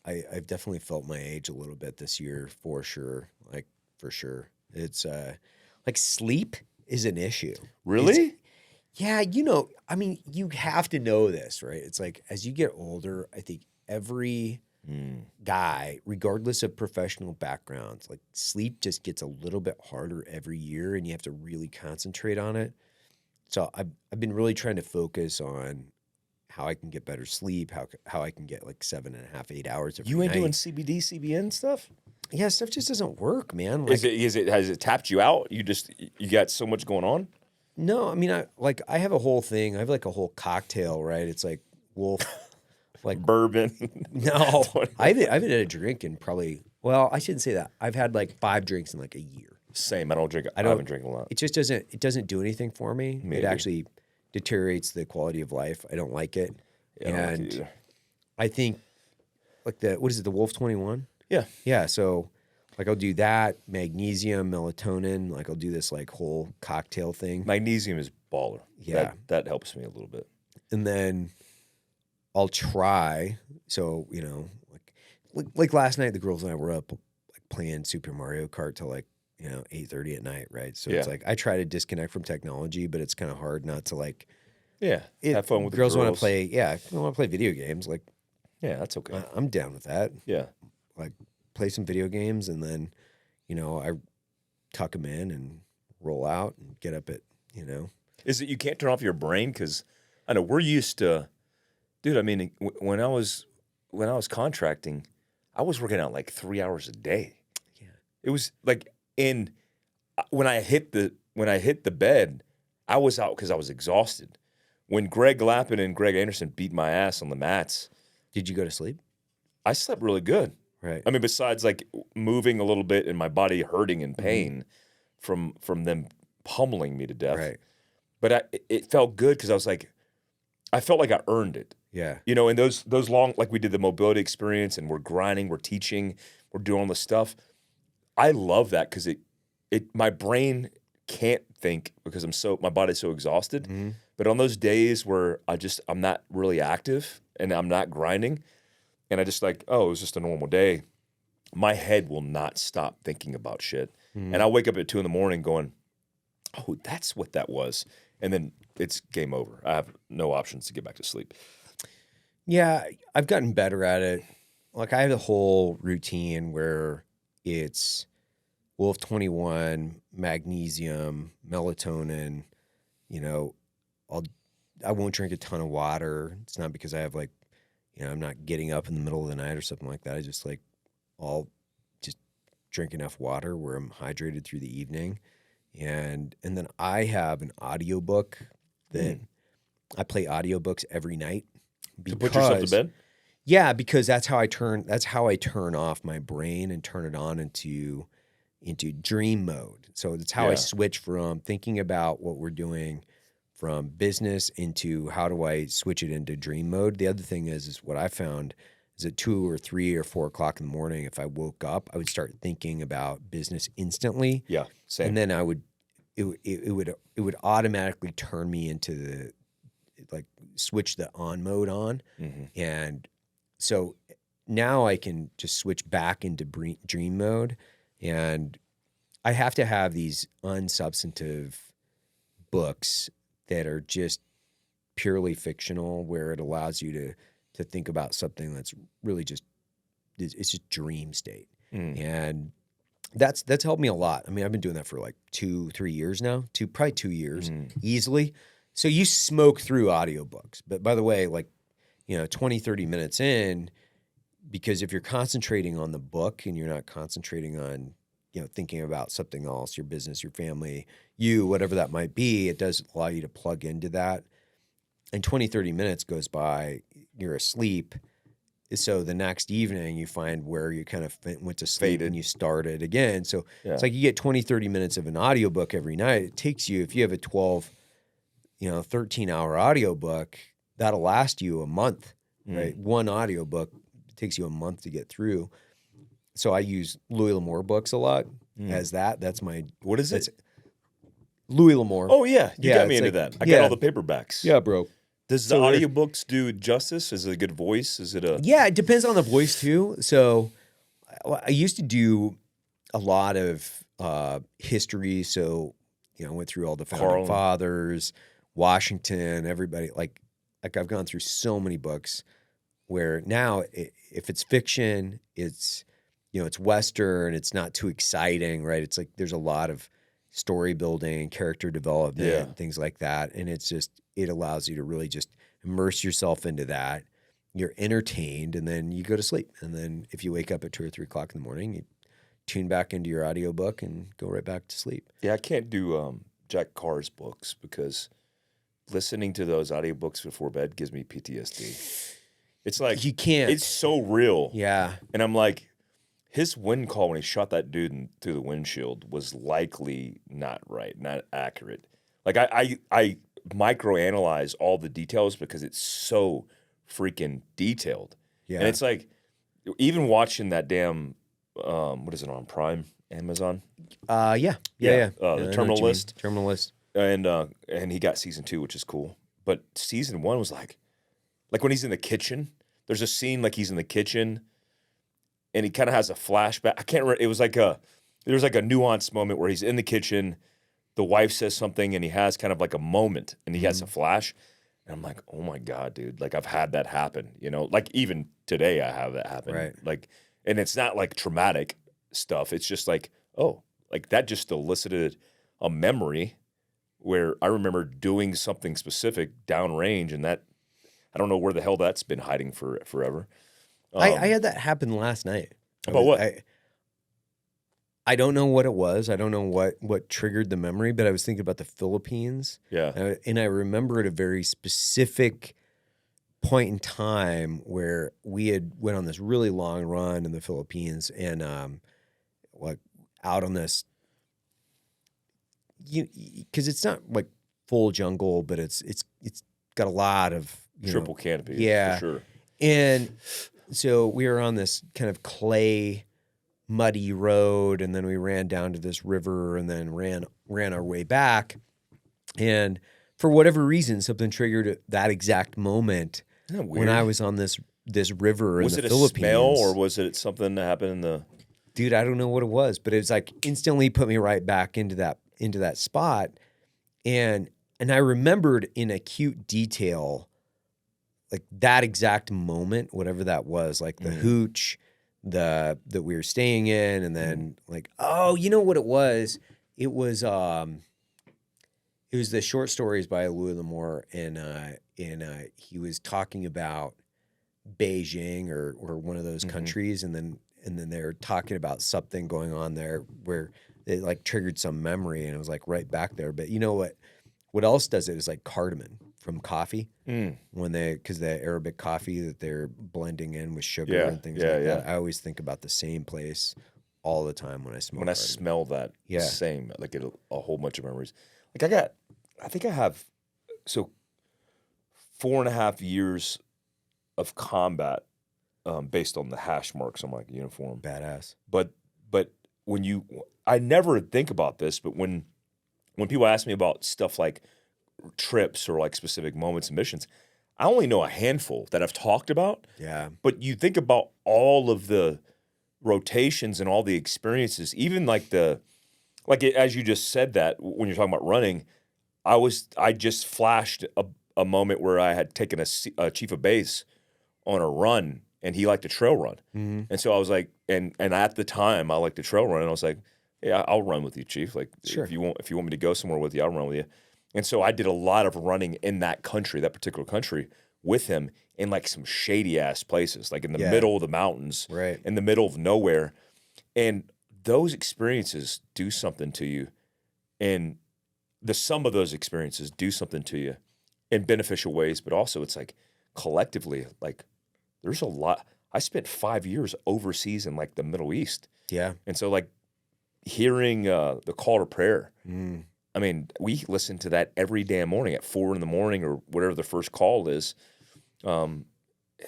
I've definitely felt my age a little bit this year for sure. Like for sure. It's like sleep is an issue. Really? Yeah, you know, I mean, you have to know this, right? It's like as you get older, I think every guy, regardless of professional backgrounds, like sleep just gets a little bit harder every year and you have to really concentrate on it. So I've been really trying to focus on how I can get better sleep, how I can get like 7.5, 8 hours every You ain't night. doing CBD, CBN stuff? Yeah, stuff just doesn't work, man. Like, Has it tapped you out? You got so much going on? no, I mean, I have a whole thing. I have like a whole cocktail, right? It's like wolf, like Bourbon. no. I haven't had a drink in probably. Well, I shouldn't say that. I've had like 5 drinks in like a year. Same. I don't drink. I don't- haven't drinking a lot. It just doesn't do anything for me. Me It either. actually deteriorates the quality of life. I don't like it. Yeah, I don't like it and either. I think like the Wolf 21? Yeah. Yeah, so like I'll do that, magnesium, melatonin, like I'll do this like whole cocktail thing. Magnesium is baller. Yeah. That helps me a little bit. And then I'll try. So, you know, like last night the girls and I were up like playing Super Mario Kart till like, you know, 8:30 at night, right? So it's Yeah. like I try to disconnect from technology, but it's kind of hard not to like Yeah. Have fun with girls the want girls. to play, yeah, they want to play video games. Like Yeah, that's okay. I'm down with that. Yeah. Like play some video games and then, you know, I tuck them in and roll out and get up at, you know. Is it you can't turn off your brain? Because I know we're used to, dude. I mean, when I was contracting, I was working out like 3 hours a day. Yeah. It was like when I hit the bed, I was out because I was exhausted. When Greg Lappin and Greg Anderson beat my ass on the mats, Did you go to sleep? I slept really good. Right. I mean, besides like moving a little bit and my body hurting in pain from them pummeling me to death. Right. But it felt good because I felt like I earned it. Yeah. You know, and those long, like we did the mobility experience and we're grinding, we're teaching, we're doing all this stuff. I love that because my brain can't think because my body's so exhausted. Mm-hmm. But on those days where I'm not really active and I'm not grinding and I just like, oh, it was just a normal day, my head will not stop thinking about shit. Mm-hmm. And I wake up at 2 a.m. going, oh, that's what that was. And then it's game over. I have no options to get back to sleep. Yeah, I've gotten better at it. Like I have a whole routine where it's Wolf 21, magnesium, melatonin, you know, I won't drink a ton of water. It's not because I have like, you know, I'm not getting up in the middle of the night or something like that. I just like I'll just drink enough water where I'm hydrated through the evening. And then I have an audiobook that I play audiobooks every night. To put yourself to bed? Yeah, because that's how I turn off my brain and turn it on into dream mode. So that's how I Yeah. switch from thinking about what we're doing from business into how do I switch it into dream mode. The other thing is what I found is at 2 or 3 or 4 o'clock in the morning, if I woke up, I would start thinking about business instantly. Yeah, same. And then it would automatically turn me into the like switch the on mode on. Mm-hmm. And so now I can just switch back into dream mode. And I have to have these unsubstantive books that are just purely fictional where it allows you to think about something that's really just, it's just dream state. And that's helped me a lot. I mean, I've been doing that for like 2-3 years now, probably 2 years easily. So you smoke through audiobooks. But by the way, like 20, 30 minutes in, because if you're concentrating on the book and you're not concentrating on, thinking about something else, your business, your family, whatever that might be, it does allow you to plug into that. And 20, 30 minutes goes by, you're asleep. So the next evening you find where you kind of went to sleep and you started again. So it's like you get 20, 30 minutes of an audiobook every night. It takes you, if you have a 12, 13-hour audiobook, that'll last you a month, right? One audiobook takes you a month to get through. So I use Louis L'Amour books a lot as that. That's my... What is it? Louis L'Amour. Oh, yeah. You got me into like, that. I got all the paperbacks. Yeah, bro. Does the audiobooks do justice? Is it a good voice? Is it a... Yeah, it depends on the voice too. So I used to do a lot of history. So, I went through all the founding fathers, Washington, everybody. Like I've gone through so many books where now if it's fiction, it's, it's Western, it's not too exciting, right? It's like there's a lot of story building, character development, things like that. And it's just, it allows you to really just immerse yourself into that. You're entertained, and then you go to sleep. And then if you wake up at 2 or 3 o'clock in the morning, you tune back into your audiobook and go right back to sleep. Yeah, I can't do Jack Carr's books because listening to those audiobooks before bed gives me PTSD. It's like, you can't. It's so real. Yeah. And I'm like, his wind call when he shot that dude through the windshield was likely not right, not accurate. Like I microanalyze all the details because it's so freaking detailed. Yeah. And it's like, even watching that damn, what is it on Prime, Amazon? Yeah. The Terminal List. Terminal List. And he got season 2, which is cool. But season 1 was like when he's in the kitchen, there's a scene like he's in the kitchen and he kind of has a flashback. I can't remember. It was like there was like a nuanced moment where he's in the kitchen, the wife says something and he has kind of like a moment and he has a flash. And I'm like, oh my God, dude. Like I've had that happen, like even today I have that happen. Right. Like, and it's not like traumatic stuff. It's just like, oh, like that just elicited a memory where I remember doing something specific downrange, and that I don't know where the hell that's been hiding for forever. I had that happen last night. About what? I don't know what it was. I don't know what triggered the memory, but I was thinking about the Philippines. Yeah. And I remember at a very specific point in time where we had went on this really long run in the Philippines and like out on this, because it's not like full jungle, but it's got a lot of triple canopy. Yeah. For sure. And so we were on this kind of clay, muddy road, and then we ran down to this river and then ran our way back. And for whatever reason, something triggered that exact moment when I was on this river in the Philippines. Was it a smell or was it something that happened in the... Dude, I don't know what it was, but it was like instantly put me right back into that spot. And I remembered in acute detail, like that exact moment, whatever that was, like the hooch that we were staying in, and then like, oh, you know what it was? It was the short stories by Louis L'Amour, and he was talking about Beijing or one of those countries, and then they're talking about something going on there where it like triggered some memory, and it was like right back there. But you know what else does it is like cardamom from coffee because the Arabic coffee that they're blending in with sugar and things like that. I always think about the same place all the time when I smell. When I smell that, same like a whole bunch of memories. Like I think I have 4.5 years of combat based on the hash marks on my uniform. Badass. But I never think about this, but when people ask me about stuff like trips or like specific moments and missions, I only know a handful that I've talked about. Yeah. But you think about all of the rotations and all the experiences, even as you just said that when you're talking about running, I just flashed a moment where I had taken a chief of base on a run, and he liked to trail run. Mm-hmm. And so I was like, and at the time I liked to trail run, and I was like, yeah, I'll run with you, Chief. Like, sure. If you want me to go somewhere with you, I'll run with you. And so I did a lot of running in that country, that particular country, with him in like some shady ass places, like in the Yeah. middle of the mountains, Right. in the middle of nowhere. And those experiences do something to you. And the sum of those experiences do something to you in beneficial ways, but also it's like collectively, like there's a lot. I spent 5 years overseas in like the Middle East. Yeah. And so like hearing the call to prayer, Mm. I mean, we listen to that every damn morning at 4 a.m. or whatever the first call is. And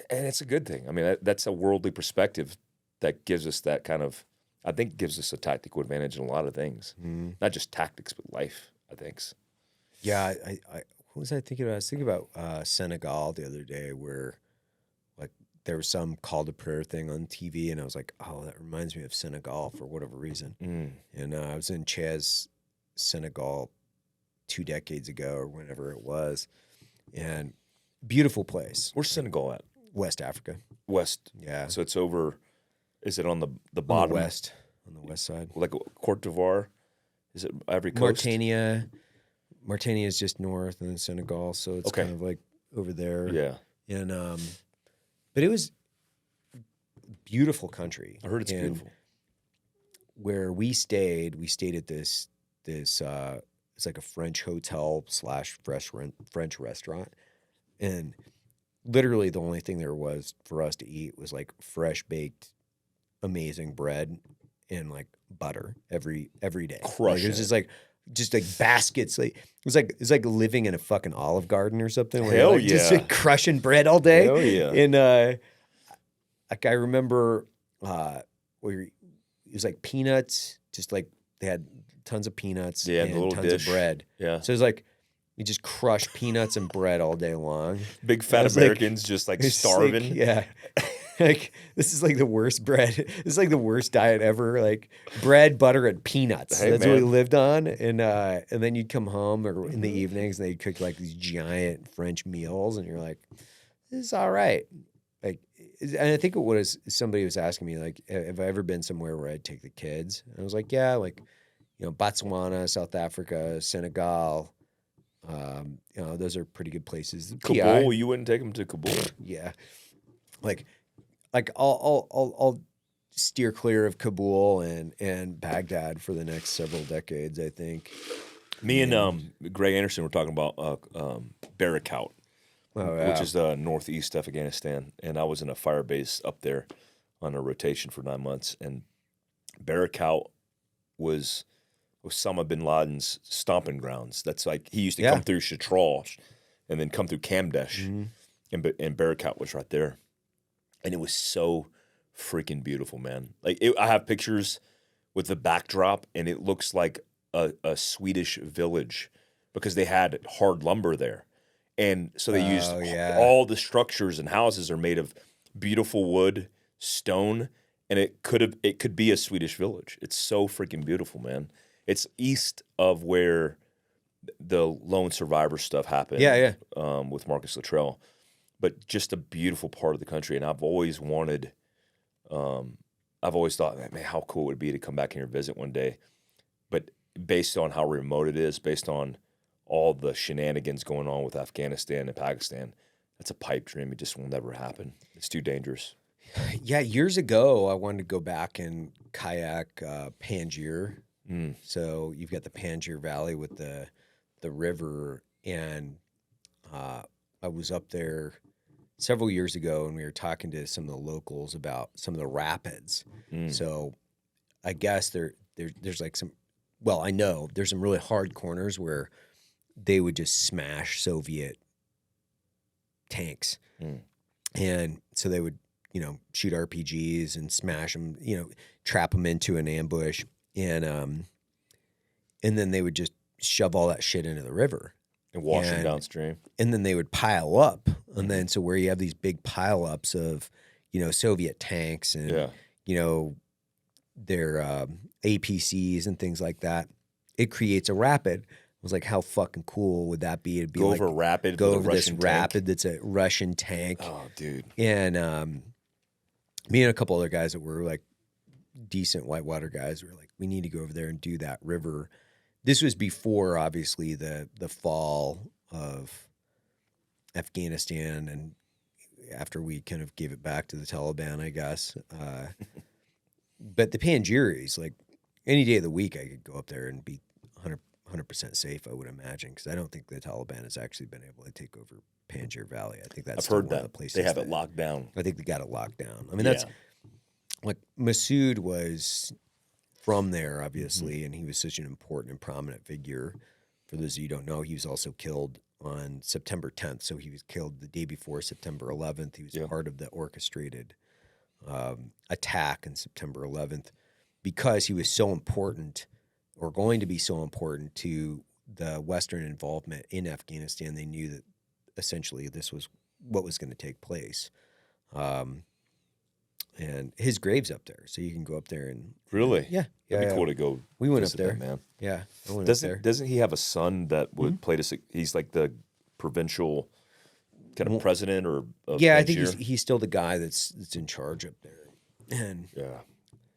it's a good thing. I mean, that's a worldly perspective that gives us that kind of, I think gives us a tactical advantage in a lot of things, not just tactics, but life, I think. Yeah. What was I thinking about? I was thinking about Senegal the other day where like there was some call to prayer thing on TV and I was like, oh, that reminds me of Senegal for whatever reason. And I was in Chaz, Senegal 2 decades ago or whenever it was. And beautiful place. Where's Senegal at? West Africa. West. Yeah. So it's over, is it on the On the bottom? west. On the west side. Like Cote d'Ivoire? Is it Ivory Coast? Mauritania is just north and then Senegal. So it's Okay. kind of like over there. Yeah. And but it was beautiful country. I heard it's And beautiful. Where we stayed at this it's like a French hotel / French restaurant. And literally the only thing there was for us to eat was like fresh baked amazing bread and like butter every day. Like, Crushing it was just like baskets. Like it's like living in a fucking Olive Garden or something. Where Hell you're, like, just yeah. like, crushing bread all day. Hell yeah. And like I remember where it was like peanuts, just like they had tons of peanuts Yeah, the and little tons dish. of bread. Yeah. So it was like you just crush peanuts and bread all day long. Big I fat was like- Americans just like It's starving. like, yeah. Like this is like the worst bread. This is like the worst diet ever. Like bread, butter, and peanuts. Hey, That's what we man. lived on. And then you'd come home or in the evenings and they'd cook like these giant French meals, and you're like, this is all right. Like, and I think it was somebody was asking me like, have I ever been somewhere where I'd take the kids? And I was like, yeah, like, Botswana, South Africa, Senegal. Those are pretty good places. Kabul, PI. you wouldn't take them to Kabul? Yeah, like I'll steer clear of Kabul and Baghdad for the next several decades. I think. Me and Greg Anderson were talking about Barakout, Oh, yeah. which is northeast Afghanistan, and I was in a fire base up there on a rotation for 9 months, and Barakout was Osama bin Laden's stomping grounds. That's like he used to Yeah. come through Chitral and then come through Kamdesh, and Barakout was right there, and it was so freaking beautiful, man. Like I have pictures with the backdrop, and it looks like a Swedish village because they had hard lumber there, and so they used Oh, yeah. all the structures and houses are made of beautiful wood, stone, and it could be a Swedish village. It's so freaking beautiful, man. It's east of where the lone survivor stuff happened. Yeah. With Marcus Luttrell, but just a beautiful part of the country. And I've always wanted, I've always thought, man, how cool it would be to come back here and visit one day. But based on how remote it is, based on all the shenanigans going on with Afghanistan and Pakistan, that's a pipe dream. It just will never happen. It's too dangerous. Yeah, years ago, I wanted to go back and kayak Panjshir. So you've got the Panjshir Valley with the river, and I was up there several years ago, and we were talking to some of the locals about some of the rapids. So I guess there's like some. Well, I know there's some really hard corners where they would just smash Soviet tanks, and so they would shoot RPGs and smash them, trap them into an ambush, and then they would just shove all that shit into the river And wash them And- downstream. and then they would pile up, and then so where you have these big pile ups of Soviet tanks and Yeah. their APCs and things like that, it creates a rapid. I was like, how fucking cool would that be? It'd be Go like over a rapid. go with a over this Russian tank. rapid that's a Russian tank. Oh, dude. And me and a couple other guys that were like decent whitewater guys were like, we need to go over there and do that river. This was before, obviously, the fall of Afghanistan, and after we kind of gave it back to the Taliban, I guess. But the Panjshiris, like any day of the week, I could go up there and be 100% safe, I would imagine, because I don't think the Taliban has actually been able to take over Panjshir Valley. I think that's I've still heard one of that the places they have it locked down. I think they got it locked down. I mean, that's like Masood was from there, obviously, and he was such an important and prominent figure. For those of you who don't know, he was also killed on September 10th. So he was killed the day before September 11th. He was part of the orchestrated attack on September 11th because he was so important, or going to be so important, to the Western involvement in Afghanistan. They knew that essentially this was what was going to take place. And his grave's up there, so you can go up there and Really? yeah, That'd be cool to go. We went up visit there, that, man. Yeah, I went up there. Doesn't he have a son that would play to? He's like the provincial kind of president or Yeah, I think he's still the guy that's in charge up there. And yeah,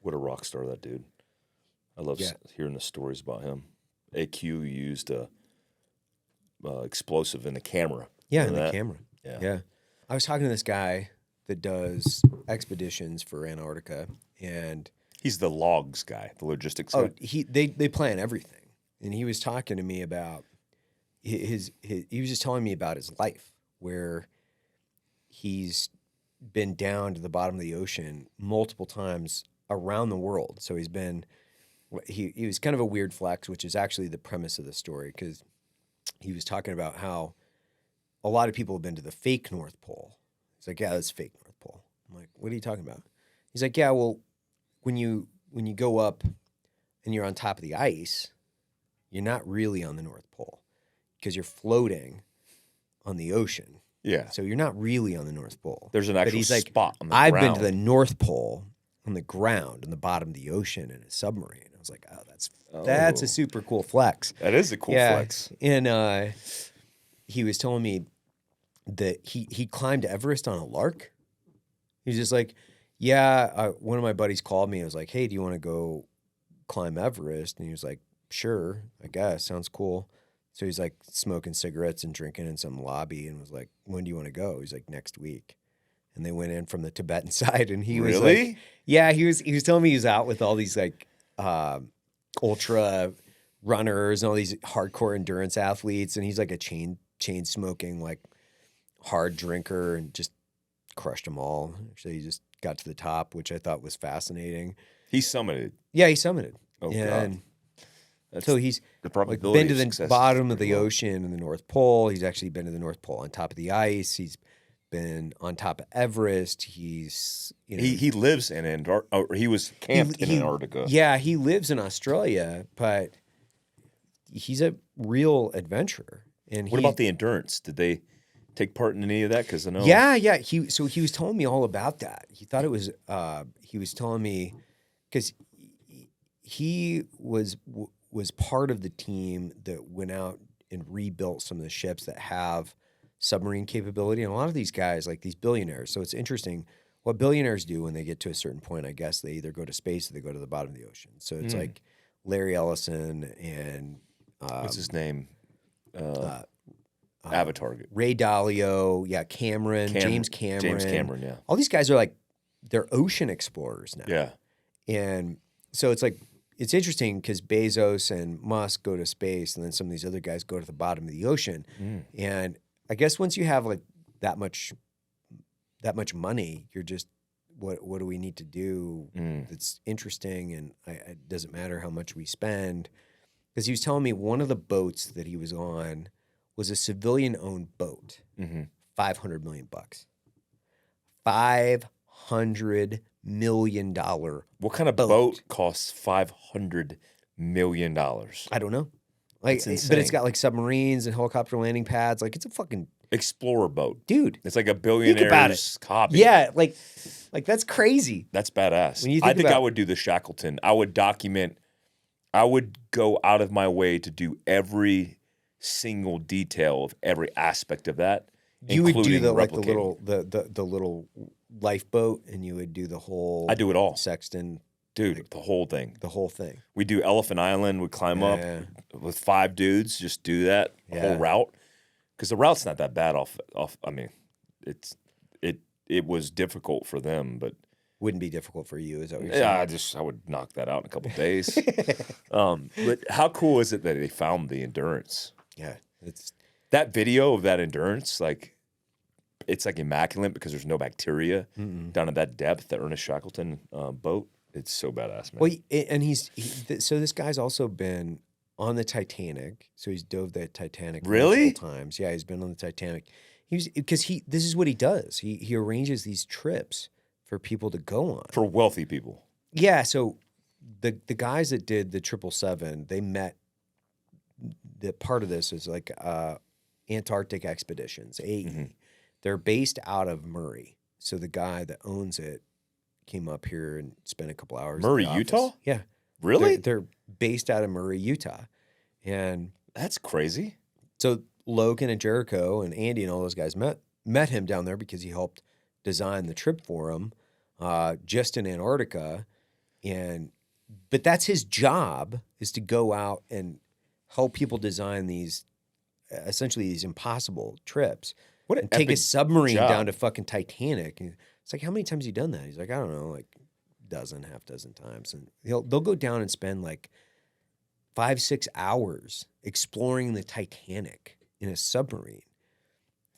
what a rock star that dude. I love hearing the stories about him. AQ used a explosive in the camera. Yeah, in Remember the that? camera. Yeah. I was talking to this guy that does expeditions for Antarctica, and He's the logs guy, the logistics guy. they plan everything. And he was talking to me about he was just telling me about his life, where he's been down to the bottom of the ocean multiple times around the world. So he's been he was kind of a weird flex, which is actually the premise of the story, because he was talking about how a lot of people have been to the fake North Pole. He's like, yeah, that's fake North Pole. I'm like, what are you talking about? He's like, yeah, well, when you go up and you're on top of the ice, you're not really on the North Pole because you're floating on the ocean. Yeah. So you're not really on the North Pole. There's an But actual he's like, spot on the I've ground. been to the North Pole on the ground, in the bottom of the ocean in a submarine. I was like, oh, that's a super cool flex. That is a cool flex. And he was telling me that he climbed Everest on a lark. He's just like, yeah, one of my buddies called me. I was like, hey, do you want to go climb Everest? And he was like, sure, I guess. Sounds cool. So he's like smoking cigarettes and drinking in some lobby, and was like, when do you want to go? He's like, next week. And they went in from the Tibetan side, and he was like, yeah, he was telling me he was out with all these like ultra runners and all these hardcore endurance athletes, and he's like a chain smoking, like hard drinker, and just crushed them all. Actually, he just got to the top, which I thought was fascinating. He summited. Yeah, he summited. Oh, and That's so he's the like probability been to of the success bottom is of the pretty low. ocean and the North Pole. He's actually been to the North Pole on top of the ice. He's been on top of Everest. He's He lives in Antarctica. Or he was camped in Antarctica. Yeah, he lives in Australia, but he's a real adventurer. And What about the endurance? Did they take part in any of that? Because I know. Yeah. He was telling me all about that. He thought it was. He was telling me because he was part of the team that went out and rebuilt some of the ships that have submarine capability. And a lot of these guys, like these billionaires. So it's interesting what billionaires do when they get to a certain point. I guess they either go to space or they go to the bottom of the ocean. So it's like Larry Ellison and What's his name? Avatar. Ray Dalio, James Cameron. Yeah. All these guys are like, they're ocean explorers now. Yeah. And so it's like, it's interesting because Bezos and Musk go to space, and then some of these other guys go to the bottom of the ocean. And I guess once you have like that much money, you're just, what do we need to do that's interesting? And it doesn't matter how much we spend. Because he was telling me one of the boats that he was on was a civilian-owned boat, $500 million. $500 million. What kind of boat costs $500 million? I don't know. Like, That's insane. but it's got like submarines and helicopter landing pads. Like, it's a fucking Explorer boat. dude. It's like a about it. billionaire's hobby. Yeah, like that's crazy. That's badass. When you I think think I about- would do the Shackleton. I would document. I would go out of my way to do every single detail of every aspect of that. You would do including the replicating. the little lifeboat, and you would do the whole. I do it all. Sexton, Dude, the whole thing. the whole thing. We do Elephant Island. We climb up Yeah. with 5 dudes. Just do that the Yeah. whole route. because the route's not that bad off. I mean, it was difficult for them, but Wouldn't be difficult for you, is that what you're yeah, saying? I would knock that out in a couple days. But how cool is it that they found the endurance? Yeah, it's That video of that endurance, like, it's like immaculate because there's no bacteria down at that depth. That Ernest Shackleton boat, it's so badass, man. well, and so this guy's also been on the Titanic. So he's dove the Titanic Really? multiple times. Yeah, he's been on the Titanic. This is what he does. He arranges these trips for people to go on. For wealthy people. Yeah, so the guys that did the 777, they met. The part of this is like Antarctic expeditions, AE. They're based out of Murray. So the guy that owns it came up here and spent a couple hours. Murray, at the office. Utah? Yeah. Really? They're based out of Murray, Utah. And That's crazy. so Logan and Jericho and Andy and all those guys met him down there because he helped design the trip for him just in Antarctica. But that's his job, is to go out and help people design these impossible trips. What an And take a epic submarine job. down to fucking Titanic. And it's like, how many times have you done that? He's like, I don't know, like half dozen times. And they'll go down and spend like 5-6 hours exploring the Titanic in a submarine.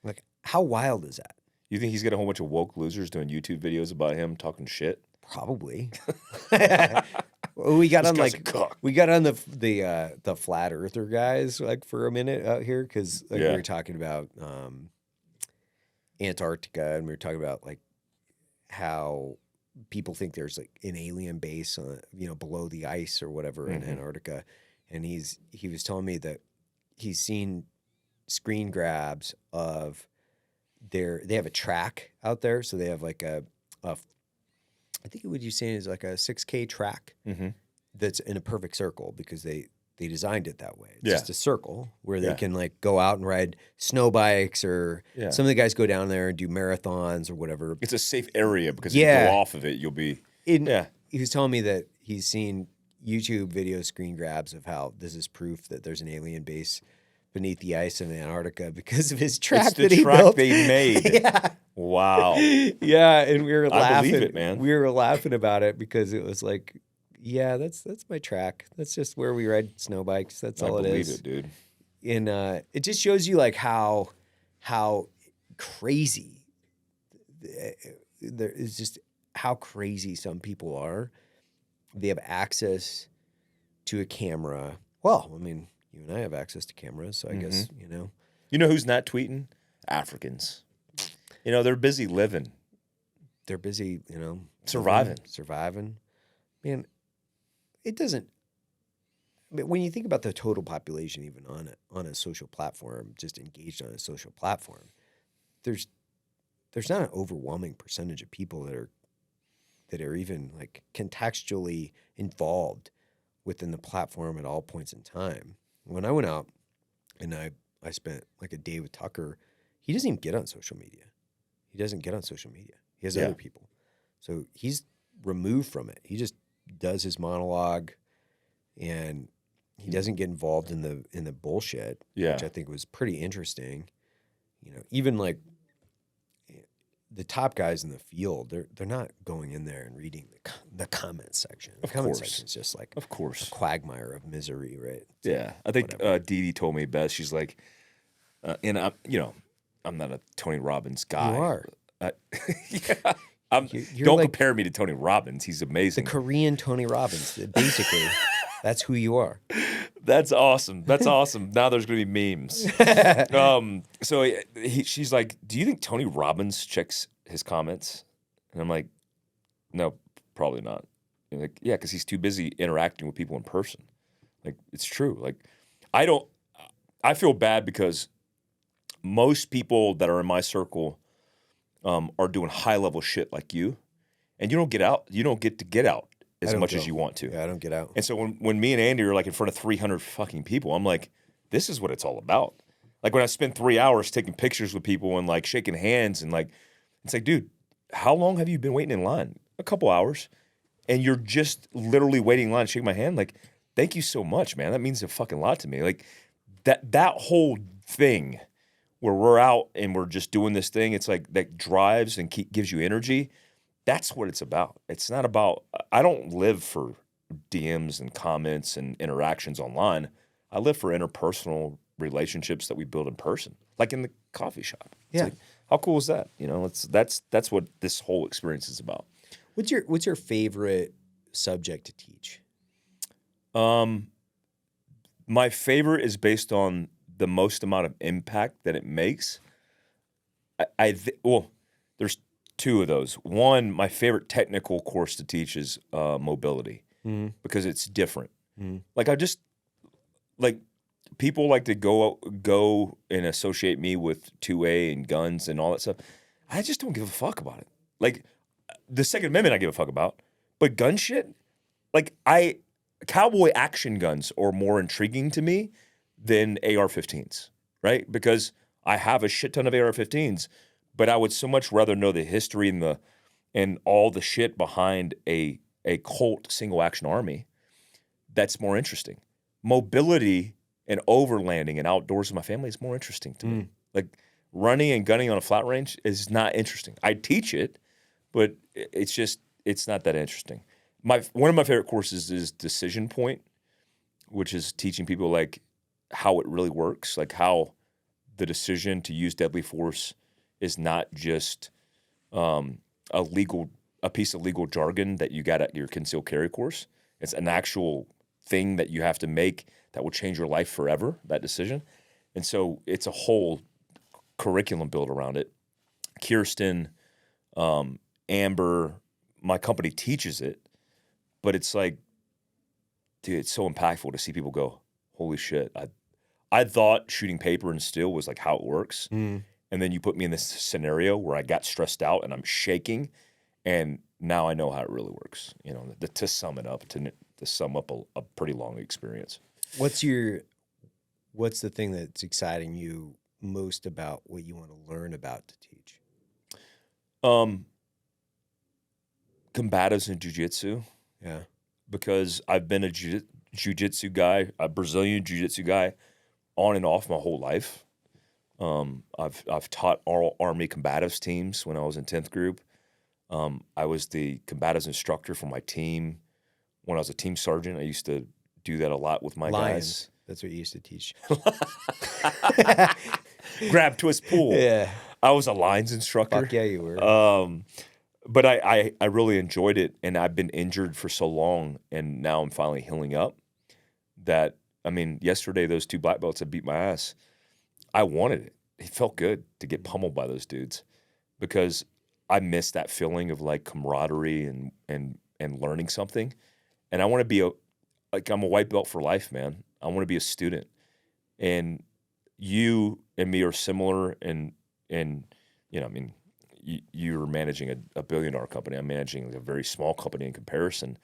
Like, how wild is that? You think he's got a whole bunch of woke losers doing YouTube videos about him talking shit? Probably. we got This on guy's like a cock. we got on the flat earther guys like for a minute out here because we Yeah. were talking about Antarctica, and we were talking about like how people think there's like an alien base below the ice or whatever in Antarctica, and he was telling me that he's seen screen grabs of they have a track out there, so they have like I think what you're saying is like a 6K track that's in a perfect circle because they designed it that way. It's Yeah. just a circle where they Yeah. can like go out and ride snow bikes, or Yeah. some of the guys go down there and do marathons or whatever. It's a safe area because if you Yeah. go off of it, you'll be. Yeah. He was telling me that he's seen YouTube video screen grabs of how this is proof that there's an alien base beneath the ice in Antarctica because of his track It's the that he track built. they made. Yeah. Wow. Yeah, and we were I laughing. believe it, man. We were laughing about it because it was like, yeah, that's my track. That's just where we ride snow bikes. That's I all it believe is. it, dude. And it just shows you like how crazy there is, just how crazy some people are. They have access to a camera. Well, I mean, you and I have access to cameras, so I guess, You know who's not tweeting? Africans. They're busy living. they're busy, Surviving. Surviving. Man, it doesn't. But when you think about the total population, even on a social platform, just engaged on a social platform, there's not an overwhelming percentage of people that are even like contextually involved within the platform at all points in time. When I went out and I spent like a day with Tucker, he doesn't even get on social media. He doesn't get on social media. He has Yeah. other people. So he's removed from it. He just does his monologue, and he doesn't get involved in the bullshit, Yeah. which I think was pretty interesting. Even like the top guys in the field, they're not going in there and reading the comment section. The comment course. section is just like Of course. a quagmire of misery, right? Yeah. I think Dee Dee told me best. She's like, and I'm not a Tony Robbins guy. You are. Yeah. You're Don't like compare me to Tony Robbins. He's the amazing. Korean Tony Robbins. Basically, that's who you are. That's awesome. That's awesome. Now there's going to be memes. So she's like, do you think Tony Robbins checks his comments? And I'm like, no, probably not. And like, yeah, because he's too busy interacting with people in person. Like, it's true. Like, I feel bad because most people that are in my circle are doing high level shit like you, and you don't get out. You don't get to get out I as don't much go. as you want to. Yeah, I don't get out. And so when me and Andy are like in front of 300 fucking people, I'm like, this is what it's all about. Like when I spend 3 hours taking pictures with people and like shaking hands and like, it's like, dude, how long have you been waiting in line? A couple hours. And you're just literally waiting in line, shaking my hand. Like, thank you so much, man. That means a fucking lot to me. Like that whole thing where we're out and we're just doing this thing. It's like that drives and gives you energy. That's what it's about. It's not about, I don't live for DMs and comments and interactions online. I live for interpersonal relationships that we build in person, like in the coffee shop. It's Yeah. like, how cool is that? You know, that's what this whole experience is about. What's your favorite subject to teach? My favorite is based on the most amount of impact that it makes. Well, there's two of those. One, my favorite technical course to teach is mobility because it's different. Like people like to go and associate me with 2A and guns and all that stuff. I just don't give a fuck about it. Like the Second Amendment, I give a fuck about, but gun shit, like cowboy action guns are more intriguing to me than AR-15s, right? Because I have a shit ton of AR-15s, but I would so much rather know the history and all the shit behind a Colt single action army. That's more interesting. Mobility and overlanding and outdoors with my family is more interesting to me. Like running and gunning on a flat range is not interesting. I teach it, but it's not that interesting. One of my favorite courses is Decision Point, which is teaching people like how it really works, like how the decision to use deadly force is not just a piece of legal jargon that you got at your concealed carry course. It's an actual thing that you have to make that will change your life forever, that decision. And so it's a whole curriculum built around it. Kirsten, Amber, my company teaches it, but it's like, dude, it's so impactful to see people go, holy shit. I thought shooting paper and steel was like how it works. And then you put me in this scenario where I got stressed out and I'm shaking, and now I know how it really works. You know, to sum it up, to sum up a pretty long experience. What's the thing that's exciting you most about what you want to learn about to teach? Combatives in jiu-jitsu. Yeah. Because I've been a jiu-jitsu guy, a Brazilian jiu-jitsu guy, on and off my whole life. I've taught Army combatives teams when I was in 10th group. I was the combatives instructor for my team when I was a team sergeant. I used to do that a lot with my Lions. That's what you used to teach. guys. Grab, twist, pull. Yeah. I was a lines instructor. Fuck yeah, you were. But I really enjoyed it, and I've been injured for so long, and now I'm finally healing up. That, I mean, yesterday those two black belts had beat my ass. I wanted it. It felt good to get pummeled by those dudes because I miss that feeling of like camaraderie and learning something. And I want to be I'm a white belt for life, man. I want to be a student. And you and me are similar, and you know, I mean, you're managing a $1 billion company. I'm managing a very small company in comparison,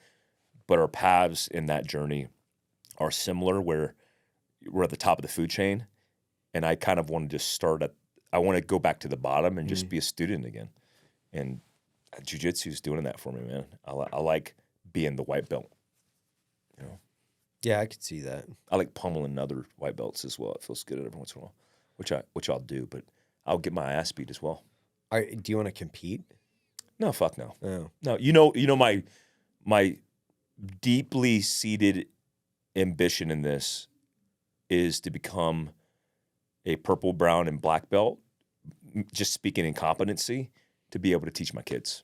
but our paths in that journey are similar, where we're at the top of the food chain, and I kind of want to just I want to go back to the bottom and just be a student again. And jiu-jitsu is doing that for me, man. I like being the white belt. You know, Yeah, I could see that. I like pummeling other white belts as well. It feels good every once in a while, which I'll do, but I'll get my ass beat as well. Do you want to compete? No, fuck no. Oh. No, you know my deeply seated ambition in this is to become a purple, brown, and black belt, just speaking in competency, to be able to teach my kids.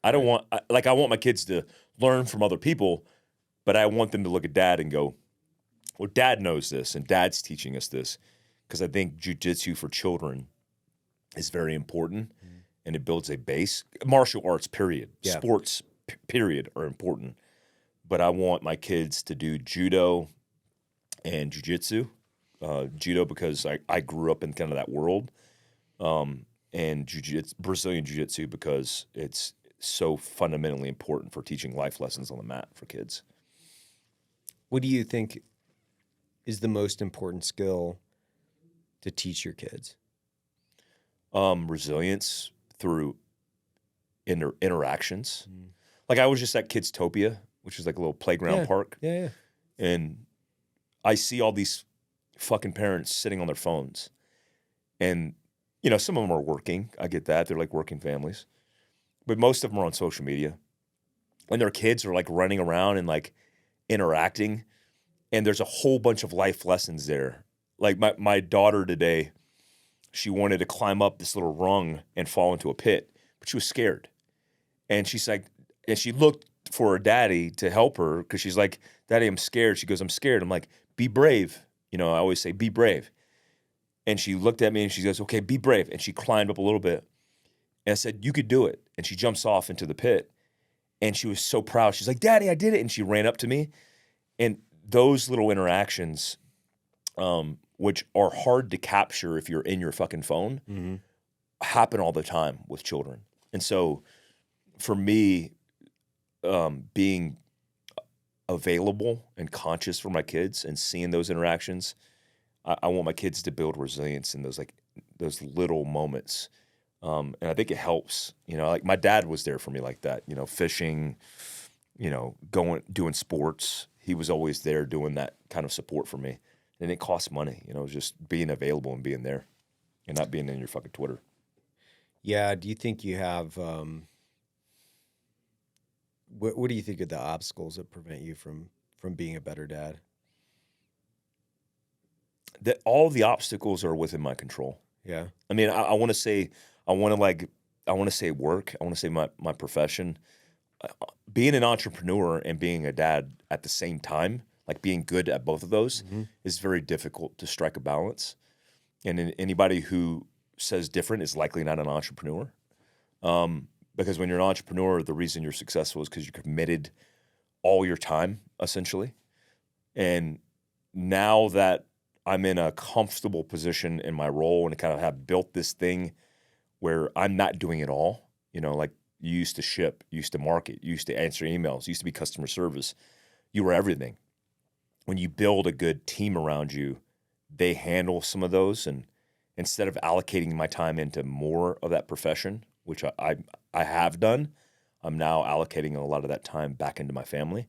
I want my kids to learn from other people, but I want them to look at dad and go, well, dad knows this, and dad's teaching us this, because I think jiu-jitsu for children is very important, and it builds a base. Martial arts, period. Yeah. Sports, period, are important. But I want my kids to do judo and jiu-jitsu. Judo because I grew up in kind of that world, and Brazilian jiu-jitsu because it's so fundamentally important for teaching life lessons on the mat for kids. What do you think is the most important skill to teach your kids? Resilience through interactions. Like I was just at Kidstopia, which is like a little playground park. Yeah. And I see all these fucking parents sitting on their phones. And, you know, some of them are working. I get that. They're like working families. But most of them are on social media. When their kids are like running around and like interacting, and there's a whole bunch of life lessons there. Like my daughter today, she wanted to climb up this little rung and fall into a pit, but she was scared. And she's like, and she looked for her daddy to help her because she's like, Daddy, I'm scared. She goes, I'm scared. I'm like, be brave. You know, I always say, be brave. And she looked at me and she goes, okay, be brave. And she climbed up a little bit. And I said, you could do it. And she jumps off into the pit. And she was so proud. She's like, Daddy, I did it. And she ran up to me. And those little interactions, which are hard to capture if you're in your fucking phone, happen all the time with children. And so for me, being available and conscious for my kids and seeing those interactions, I want my kids to build resilience in those little moments. And I think it helps, you know, like my dad was there for me like that, you know, fishing, you know, doing sports. He was always there doing that kind of support for me. And it costs money, you know, just being available and being there and not being in your fucking Twitter. Yeah. Do you think you have, what do you think of the obstacles that prevent you from being a better dad? That all the obstacles are within my control. Yeah. I mean, I want to say work. I want to say my profession. Being an entrepreneur and being a dad at the same time, like being good at both of those, is very difficult to strike a balance. And anybody who says different is likely not an entrepreneur. Because when you're an entrepreneur, the reason you're successful is because you committed all your time, essentially. And now that I'm in a comfortable position in my role and kind of have built this thing where I'm not doing it all, you know, like you used to ship, you used to market, you used to answer emails, you used to be customer service. You were everything. When you build a good team around you, they handle some of those. And instead of allocating my time into more of that profession, which I have done, I'm now allocating a lot of that time back into my family.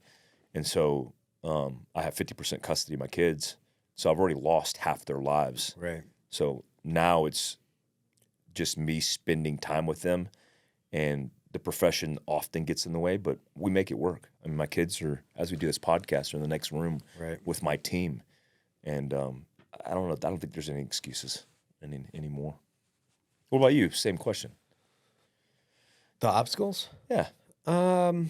And so I have 50% custody of my kids. So I've already lost half their lives. Right. So now it's just me spending time with them, and the profession often gets in the way, but we make it work. I mean, my kids are, as we do this podcast, are in the next room with my team. And I don't know. I don't think there's any excuses anymore. What about you? Same question. The obstacles? Yeah. You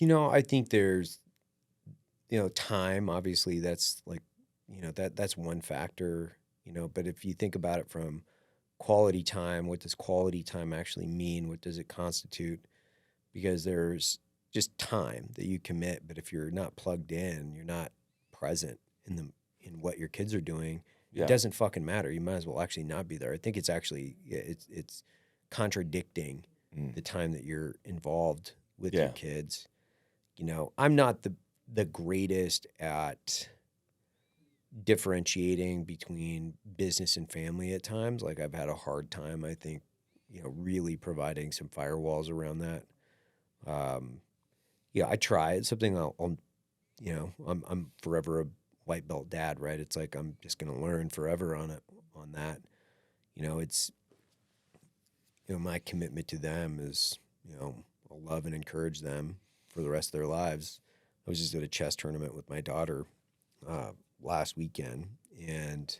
know, I think there's, you know, time, obviously that's like, you know, that's one factor, you know, but if you think about it from quality time, what does quality time actually mean? What does it constitute? Because there's just time that you commit, but if you're not plugged in, you're not present in what your kids are doing, it doesn't fucking matter. You might as well actually not be there. I think it's actually, it's contradicting the time that you're involved with your kids. You know, I'm not the greatest at differentiating between business and family at times. Like I've had a hard time, I think, you know, really providing some firewalls around that. Yeah, I try. It's something I'll you know, I'm forever a white belt dad, right? It's like I'm just going to learn forever on that. You know, it's, you know, my commitment to them is, you know, I'll love and encourage them for the rest of their lives. I was just at a chess tournament with my daughter last weekend, and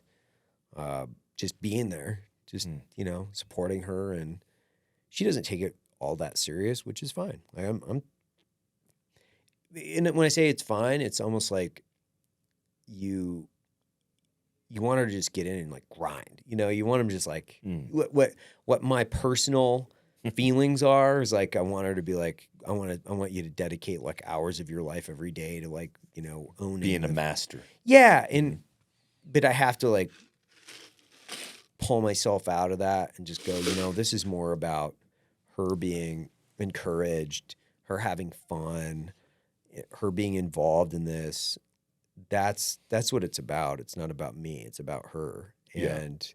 just being there, just you know, supporting her, and she doesn't take it all that serious, which is fine. Like I'm, and when I say it's fine, it's almost like you want her to just get in and like grind. You know, you want them just like what my personal feelings are is like, I want her to be like, I want you to dedicate like hours of your life every day to like, you know, owning being a master. Yeah. And, but I have to like pull myself out of that and just go, you know, this is more about her being encouraged, her having fun, her being involved in this. That's what it's about. It's not about me. It's about her. Yeah. And,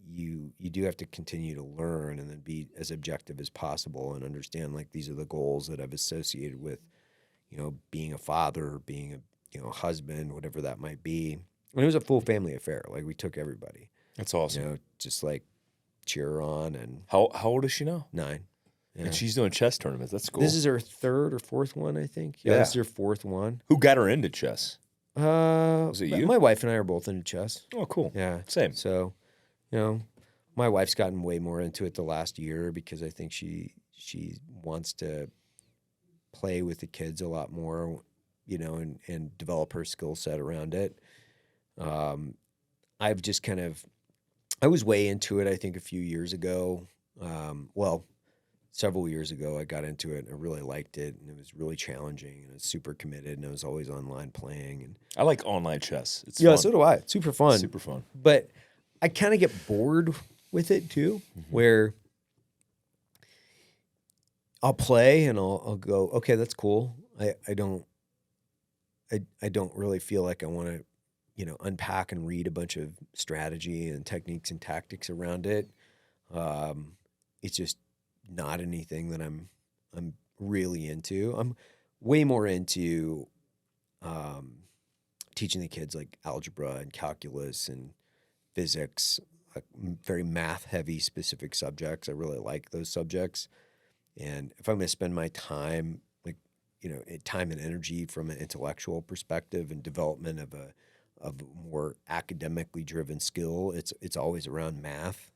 you do have to continue to learn and then be as objective as possible and understand like these are the goals that I've associated with, you know, being a father, being husband, whatever that might be. And it was a full family affair. Like we took everybody, That's awesome. just like cheer her on. And How old is she now? 9. Yeah. And she's doing chess tournaments. That's cool. This is her 3rd or 4th one, I think. Yeah, this is her 4th one. Who got her into chess? Was it you? My wife and I are both into chess. Oh, cool. Yeah. Same. So, my wife's gotten way more into it the last year because I think she wants to play with the kids a lot more, and develop her skill set around it. I've just I was way into it, I think, a few years ago. Several years ago, I got into it and I really liked it, and it was really challenging, and I was super committed, and I was always online playing. And I like online chess. It's yeah, fun. so do I. It's super fun. Super fun. But I kind of get bored with it too, where I'll play and I'll go, okay, that's cool. I don't really feel like I want to, unpack and read a bunch of strategy and techniques and tactics around it. It's just not anything that I'm really into. I'm way more into teaching the kids like algebra and calculus and physics, like very math heavy specific subjects. I really like those subjects. And if I'm going to spend my time, time and energy from an intellectual perspective and development of a more academically driven skill, it's always around math.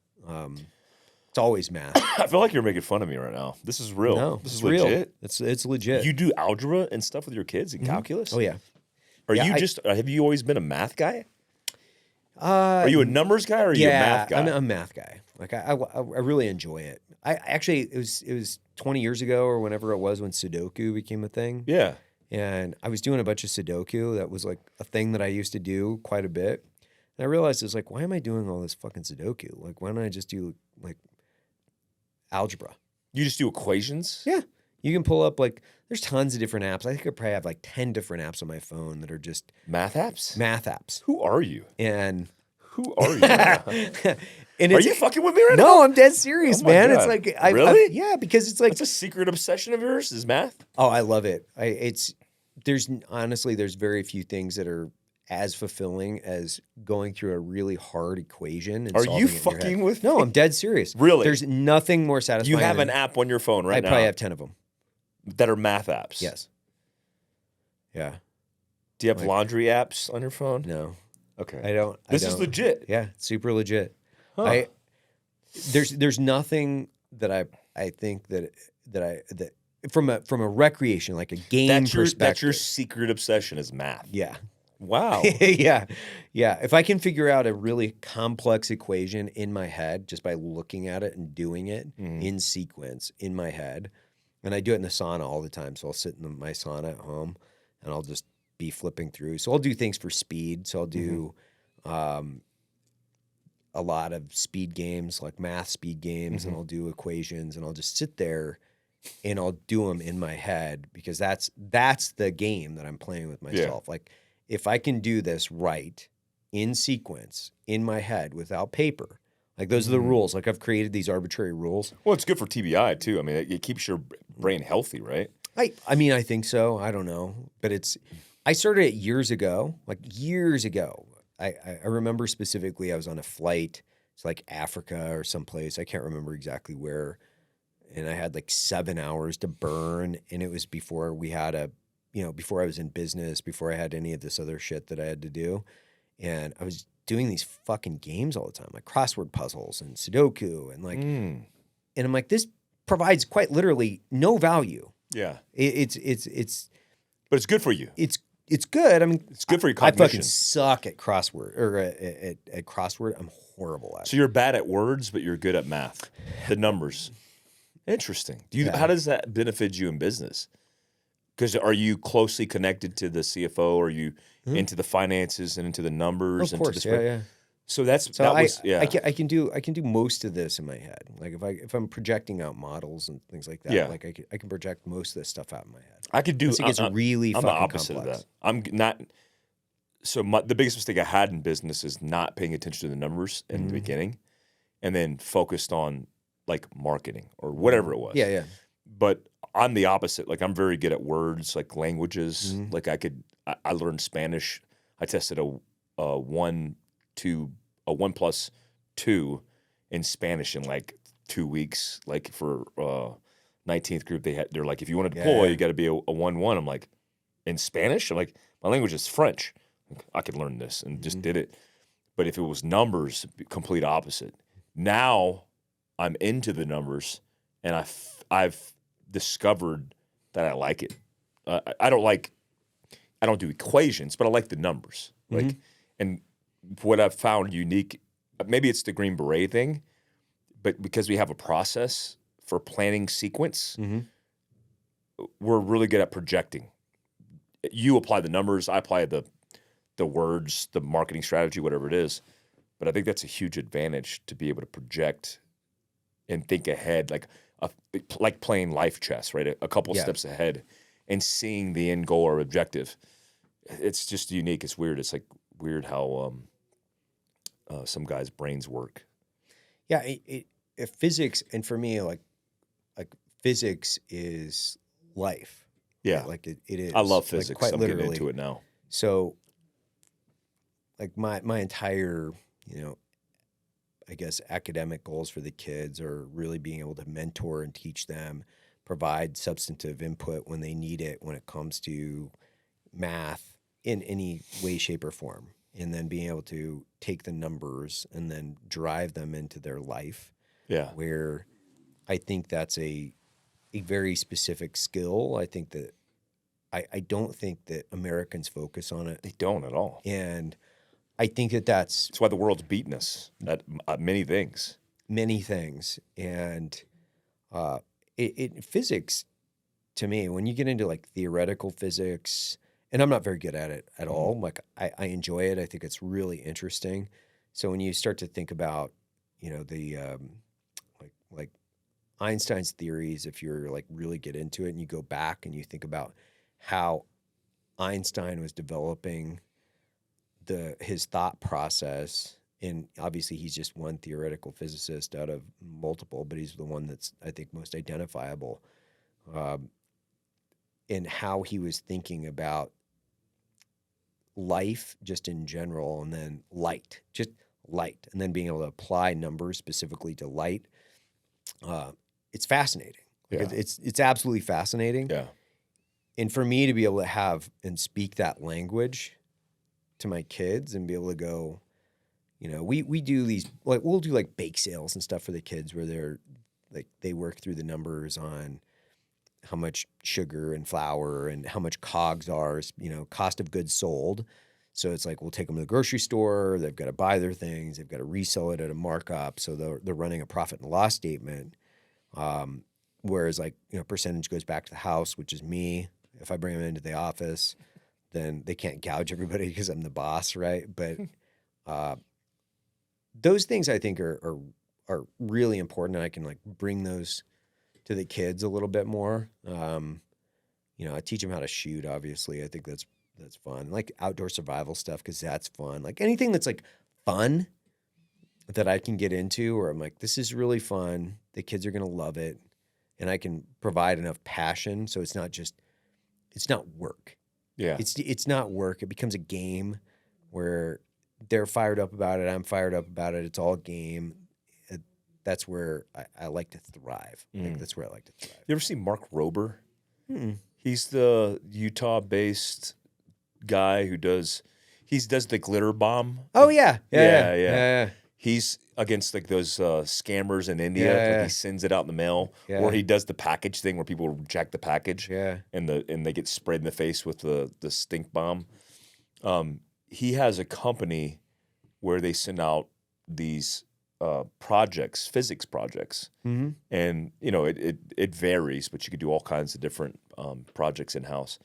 It's always math. I feel like you're making fun of me right now. This is real. No, this is it's real. legit. It's legit. You do algebra and stuff with your kids and calculus? Oh yeah. Are Yeah, you have you always been a math guy? Are Are you a numbers guy or are you a math guy? I'm a math guy. Like I really enjoy it. I actually it was 20 years ago or whenever it was when Sudoku became a thing. Yeah. And I was doing a bunch of Sudoku. That was like a thing that I used to do quite a bit. And I realized it's like, why am I doing all this fucking Sudoku? Like, why don't I just do like algebra? You just do equations? Yeah. You can pull up there's tons of different apps. I think I probably have like 10 different apps on my phone that are just Math apps? math apps. Who are you? And Who are you? and Are you fucking with me right now? No, I'm dead serious, Oh my man. It's God. like Really? yeah, because it's like It's a secret obsession of yours is math? oh, I love it. There's very few things that are as fulfilling as going through a really hard equation. And Are solving you it in your head. fucking with No, me? I'm dead serious. Really? There's nothing more satisfying. You have than- an app on your phone right I now probably have 10 of them. that are math apps. Yes. Yeah. Do you have laundry apps on your phone? No. Okay. I don't. This I is don't. legit. Yeah, super legit. Huh. There's nothing that I think that from a recreation, like a game perspective. That's your secret obsession is math. Yeah. Wow. Yeah. If I can figure out a really complex equation in my head just by looking at it and doing it in sequence in my head, and I do it in the sauna all the time. So I'll sit in my sauna at home and I'll just be flipping through. So I'll do things for speed. So I'll do a lot of speed games, like math speed games, and I'll do equations, and I'll just sit there and I'll do them in my head because that's the game that I'm playing with myself. Like if I can do this right in sequence in my head without paper, like those are the rules. Like I've created these arbitrary rules. Well, it's good for TBI too. I mean, it keeps your brain healthy, right? I mean, I think so. I don't know, but I started it years ago. I remember specifically I was on a flight to like Africa or someplace. I can't remember exactly where. And I had like 7 hours to burn. And it was before we had before I was in business, before I had any of this other shit that I had to do. And I was doing these fucking games all the time, like crossword puzzles and Sudoku. And and I'm like, this provides quite literally no value. Yeah. It's But it's good for you. It's good. I mean, It's good for your I cognition. fucking suck at crossword or at crossword. I'm horrible at it. So you're bad at words, but you're good at math, the numbers. Interesting. Yeah. How does that benefit you in business? Because are you closely connected to the CFO? Are you into the finances and into the numbers? Of course, into the yeah. So that So was I can do most of this in my head. Like if I'm projecting out models and things like that, Yeah. like I can project most of this stuff out in my head. I could do. Unless it gets really I'm the fucking opposite complex. of that. I'm not. So the biggest mistake I had in business is not paying attention to the numbers in the beginning, and then focused on like marketing or whatever it was. Yeah. But I'm the opposite. Like I'm very good at words, like languages. Mhm. Like I learned Spanish. I tested a 1+2 in Spanish in like 2 weeks. Like for 19th group, they're like, if you want to deploy, Yeah. you got to be a 1-1. I'm like, in Spanish? I'm like, my language is French. I could learn this and just did it. But if it was numbers, complete opposite. Now I'm into the numbers, and I've discovered that I like it. I don't do equations, but I like the numbers. Like, and what I've found unique, maybe it's the Green Beret thing, but because we have a process for planning sequence, we're really good at projecting. You apply the numbers, I apply the words, the marketing strategy, whatever it is. But I think that's a huge advantage to be able to project and think ahead, like playing life chess, right? A couple Yeah. steps ahead and seeing the end goal or objective. It's just unique. It's weird. It's like weird how some guys' brains work. Yeah, physics, and for me, like physics is life. Yeah. Right? Like it is. I love like, physics. quite I'm literally. getting into it now. So, like my entire, I guess academic goals for the kids are really being able to mentor and teach them, provide substantive input when they need it when it comes to math in any way, shape, or form, and then being able to take the numbers and then drive them into their life. Yeah. Where I think that's a very specific skill. I think that I don't think that Americans focus on it, They don't at all. and I think that that's That's why the world's beaten us at many things. many things. And physics, to me, when you get into like theoretical physics, and I'm not very good at it at all. Like I enjoy it. I think it's really interesting. So when you start to think about, the like Einstein's theories, if you're like really get into it and you go back and you think about how Einstein was developing his thought process, and obviously he's just one theoretical physicist out of multiple, but he's the one that's I think most identifiable, in how he was thinking about life just in general, and then just light, and then being able to apply numbers specifically to light. It's fascinating. Like, Yeah. it's absolutely fascinating. Yeah. And for me to be able to have and speak that language to my kids and be able to go, we do these, like, we'll do like bake sales and stuff for the kids where they're like, they work through the numbers on how much sugar and flour and how much COGS are, cost of goods sold. So it's like, we'll take them to the grocery store. They've got to buy their things. They've got to resell it at a markup. So they're running a profit and loss statement. Whereas like, percentage goes back to the house, which is me. If I bring them into the office, then they can't gouge everybody because I'm the boss, right? But those things I think are really important, and I can like bring those to the kids a little bit more. I teach them how to shoot. Obviously, I think that's fun. Like outdoor survival stuff because that's fun. Like anything that's like fun that I can get into, or I'm like, this is really fun. The kids are gonna love it, and I can provide enough passion so it's not work. Yeah. It's not work. It becomes a game where they're fired up about it. I'm fired up about it. It's all a game. That's where I like to thrive. Like, that's where I like to thrive. You ever see Mark Rober? He's the Utah-based guy who does the glitter bomb. Oh yeah. Yeah. He's against like those scammers in India. Yeah, like yeah. He sends it out in the mail, Yeah. or he does the package thing where people reject the package, Yeah. and they get sprayed in the face with the stink bomb. He has a company where they send out these projects, physics projects, and it varies, but you could do all kinds of different projects in house.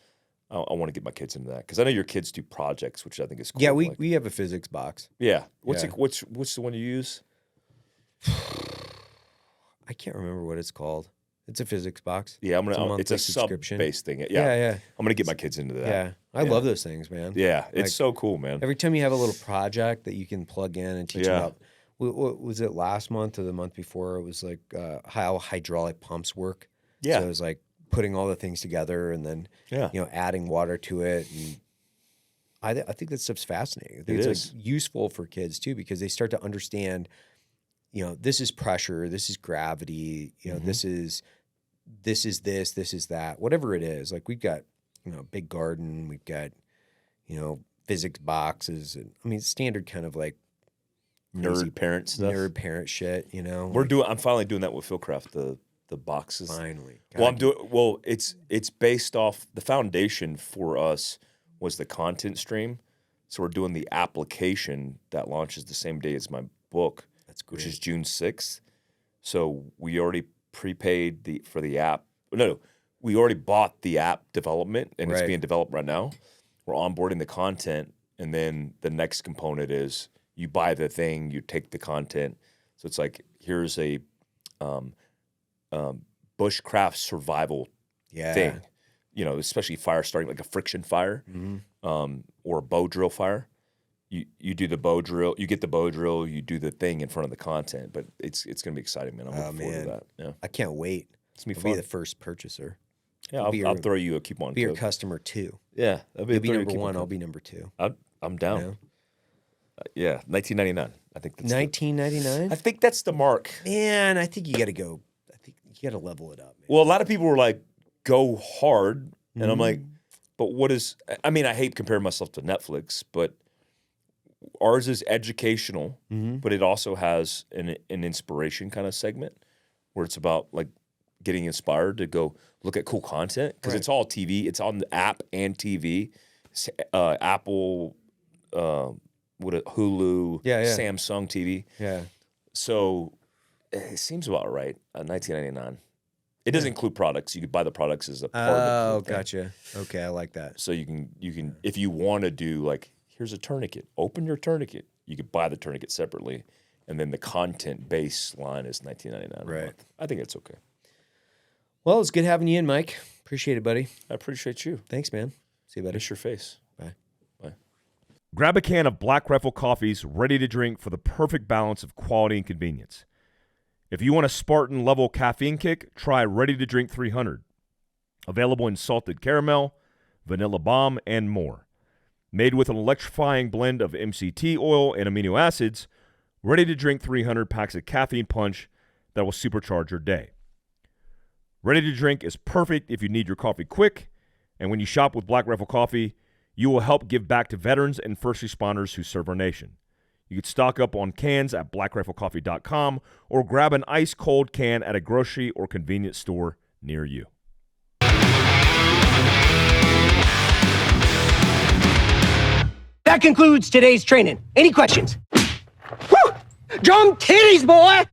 I want to get my kids into that because I know your kids do projects, which I think is cool. Yeah, we have a physics box. Yeah. Yeah. What's the one you use? I can't remember what it's called. It's a physics box. Yeah, It's a monthly it's a subscription. sub-based thing. Yeah. Yeah. I'm gonna get my kids into that. Yeah. I love those things, man. Yeah, it's Like, so cool, man. Every time you have a little project that you can plug in and teach them Yeah. about, what was it last month or the month before? It was like how hydraulic pumps work. Yeah. So it was like putting all the things together and then, Yeah. adding water to it. And I think that stuff's fascinating. I think it's like useful for kids too, because they start to understand, this is pressure, this is gravity, this is that, whatever it is. Like we've got, a big garden, we've got, physics boxes, and standard kind of like Nerd parent stuff. nerd parent shit, I'm finally doing that with Philcraft, the boxes. Finally. It's based off, the foundation for us was the content stream. So we're doing the application that launches the same day as my book. That's great. Which is June 6th. So we already prepaid for the app. No, we already bought the app development, and it's being developed right now. We're onboarding the content, and then the next component is you buy the thing, you take the content. So it's like, here's a bushcraft survival thing. Especially fire starting, like a friction fire, or a bow drill fire. You do the bow drill, you get the bow drill, you do the thing in front of the content. But it's going to be exciting, man. I'm looking forward to that. Yeah, I can't wait. It's going to I'll be fun. be the first purchaser. Yeah, I'll throw you a coupon Be your code. customer 2. Yeah, You'll be number 1. I'll be number 2. I'm down. Yeah, 1999. I think that's 1999. I think that's the mark. Man, I think you got to go. I think you got to level it up. Man. Well, a lot of people were like, "Go hard," and I'm like, "But what is?" I hate comparing myself to Netflix, but ours is educational, but it also has an inspiration kind of segment where it's about like getting inspired to go look at cool content because it's all TV. It's on the app and TV. Apple, Hulu, Samsung TV. Yeah. So it seems about right. 1999. It doesn't include products. You could buy the products as a part of it. Oh, gotcha. Okay, I like that. So you can if you want to do like, here's a tourniquet. Open your tourniquet. You could buy the tourniquet separately, and then the content baseline is $19.99. Right. I think it's okay. Well, it's good having you in, Mike. Appreciate it, buddy. I appreciate you. Thanks, man. See you, buddy. Miss your face. Bye. Bye. Grab a can of Black Rifle coffees ready to drink for the perfect balance of quality and convenience. If you want a Spartan level caffeine kick, try Ready to Drink 300. Available in salted caramel, vanilla bomb, and more. Made with an electrifying blend of MCT oil and amino acids, Ready to Drink 300 packs a caffeine punch that will supercharge your day. Ready to Drink is perfect if you need your coffee quick, and when you shop with Black Rifle Coffee, you will help give back to veterans and first responders who serve our nation. You can stock up on cans at blackriflecoffee.com or grab an ice-cold can at a grocery or convenience store near you. That concludes today's training. Any questions? Woo! Drum titties, boy!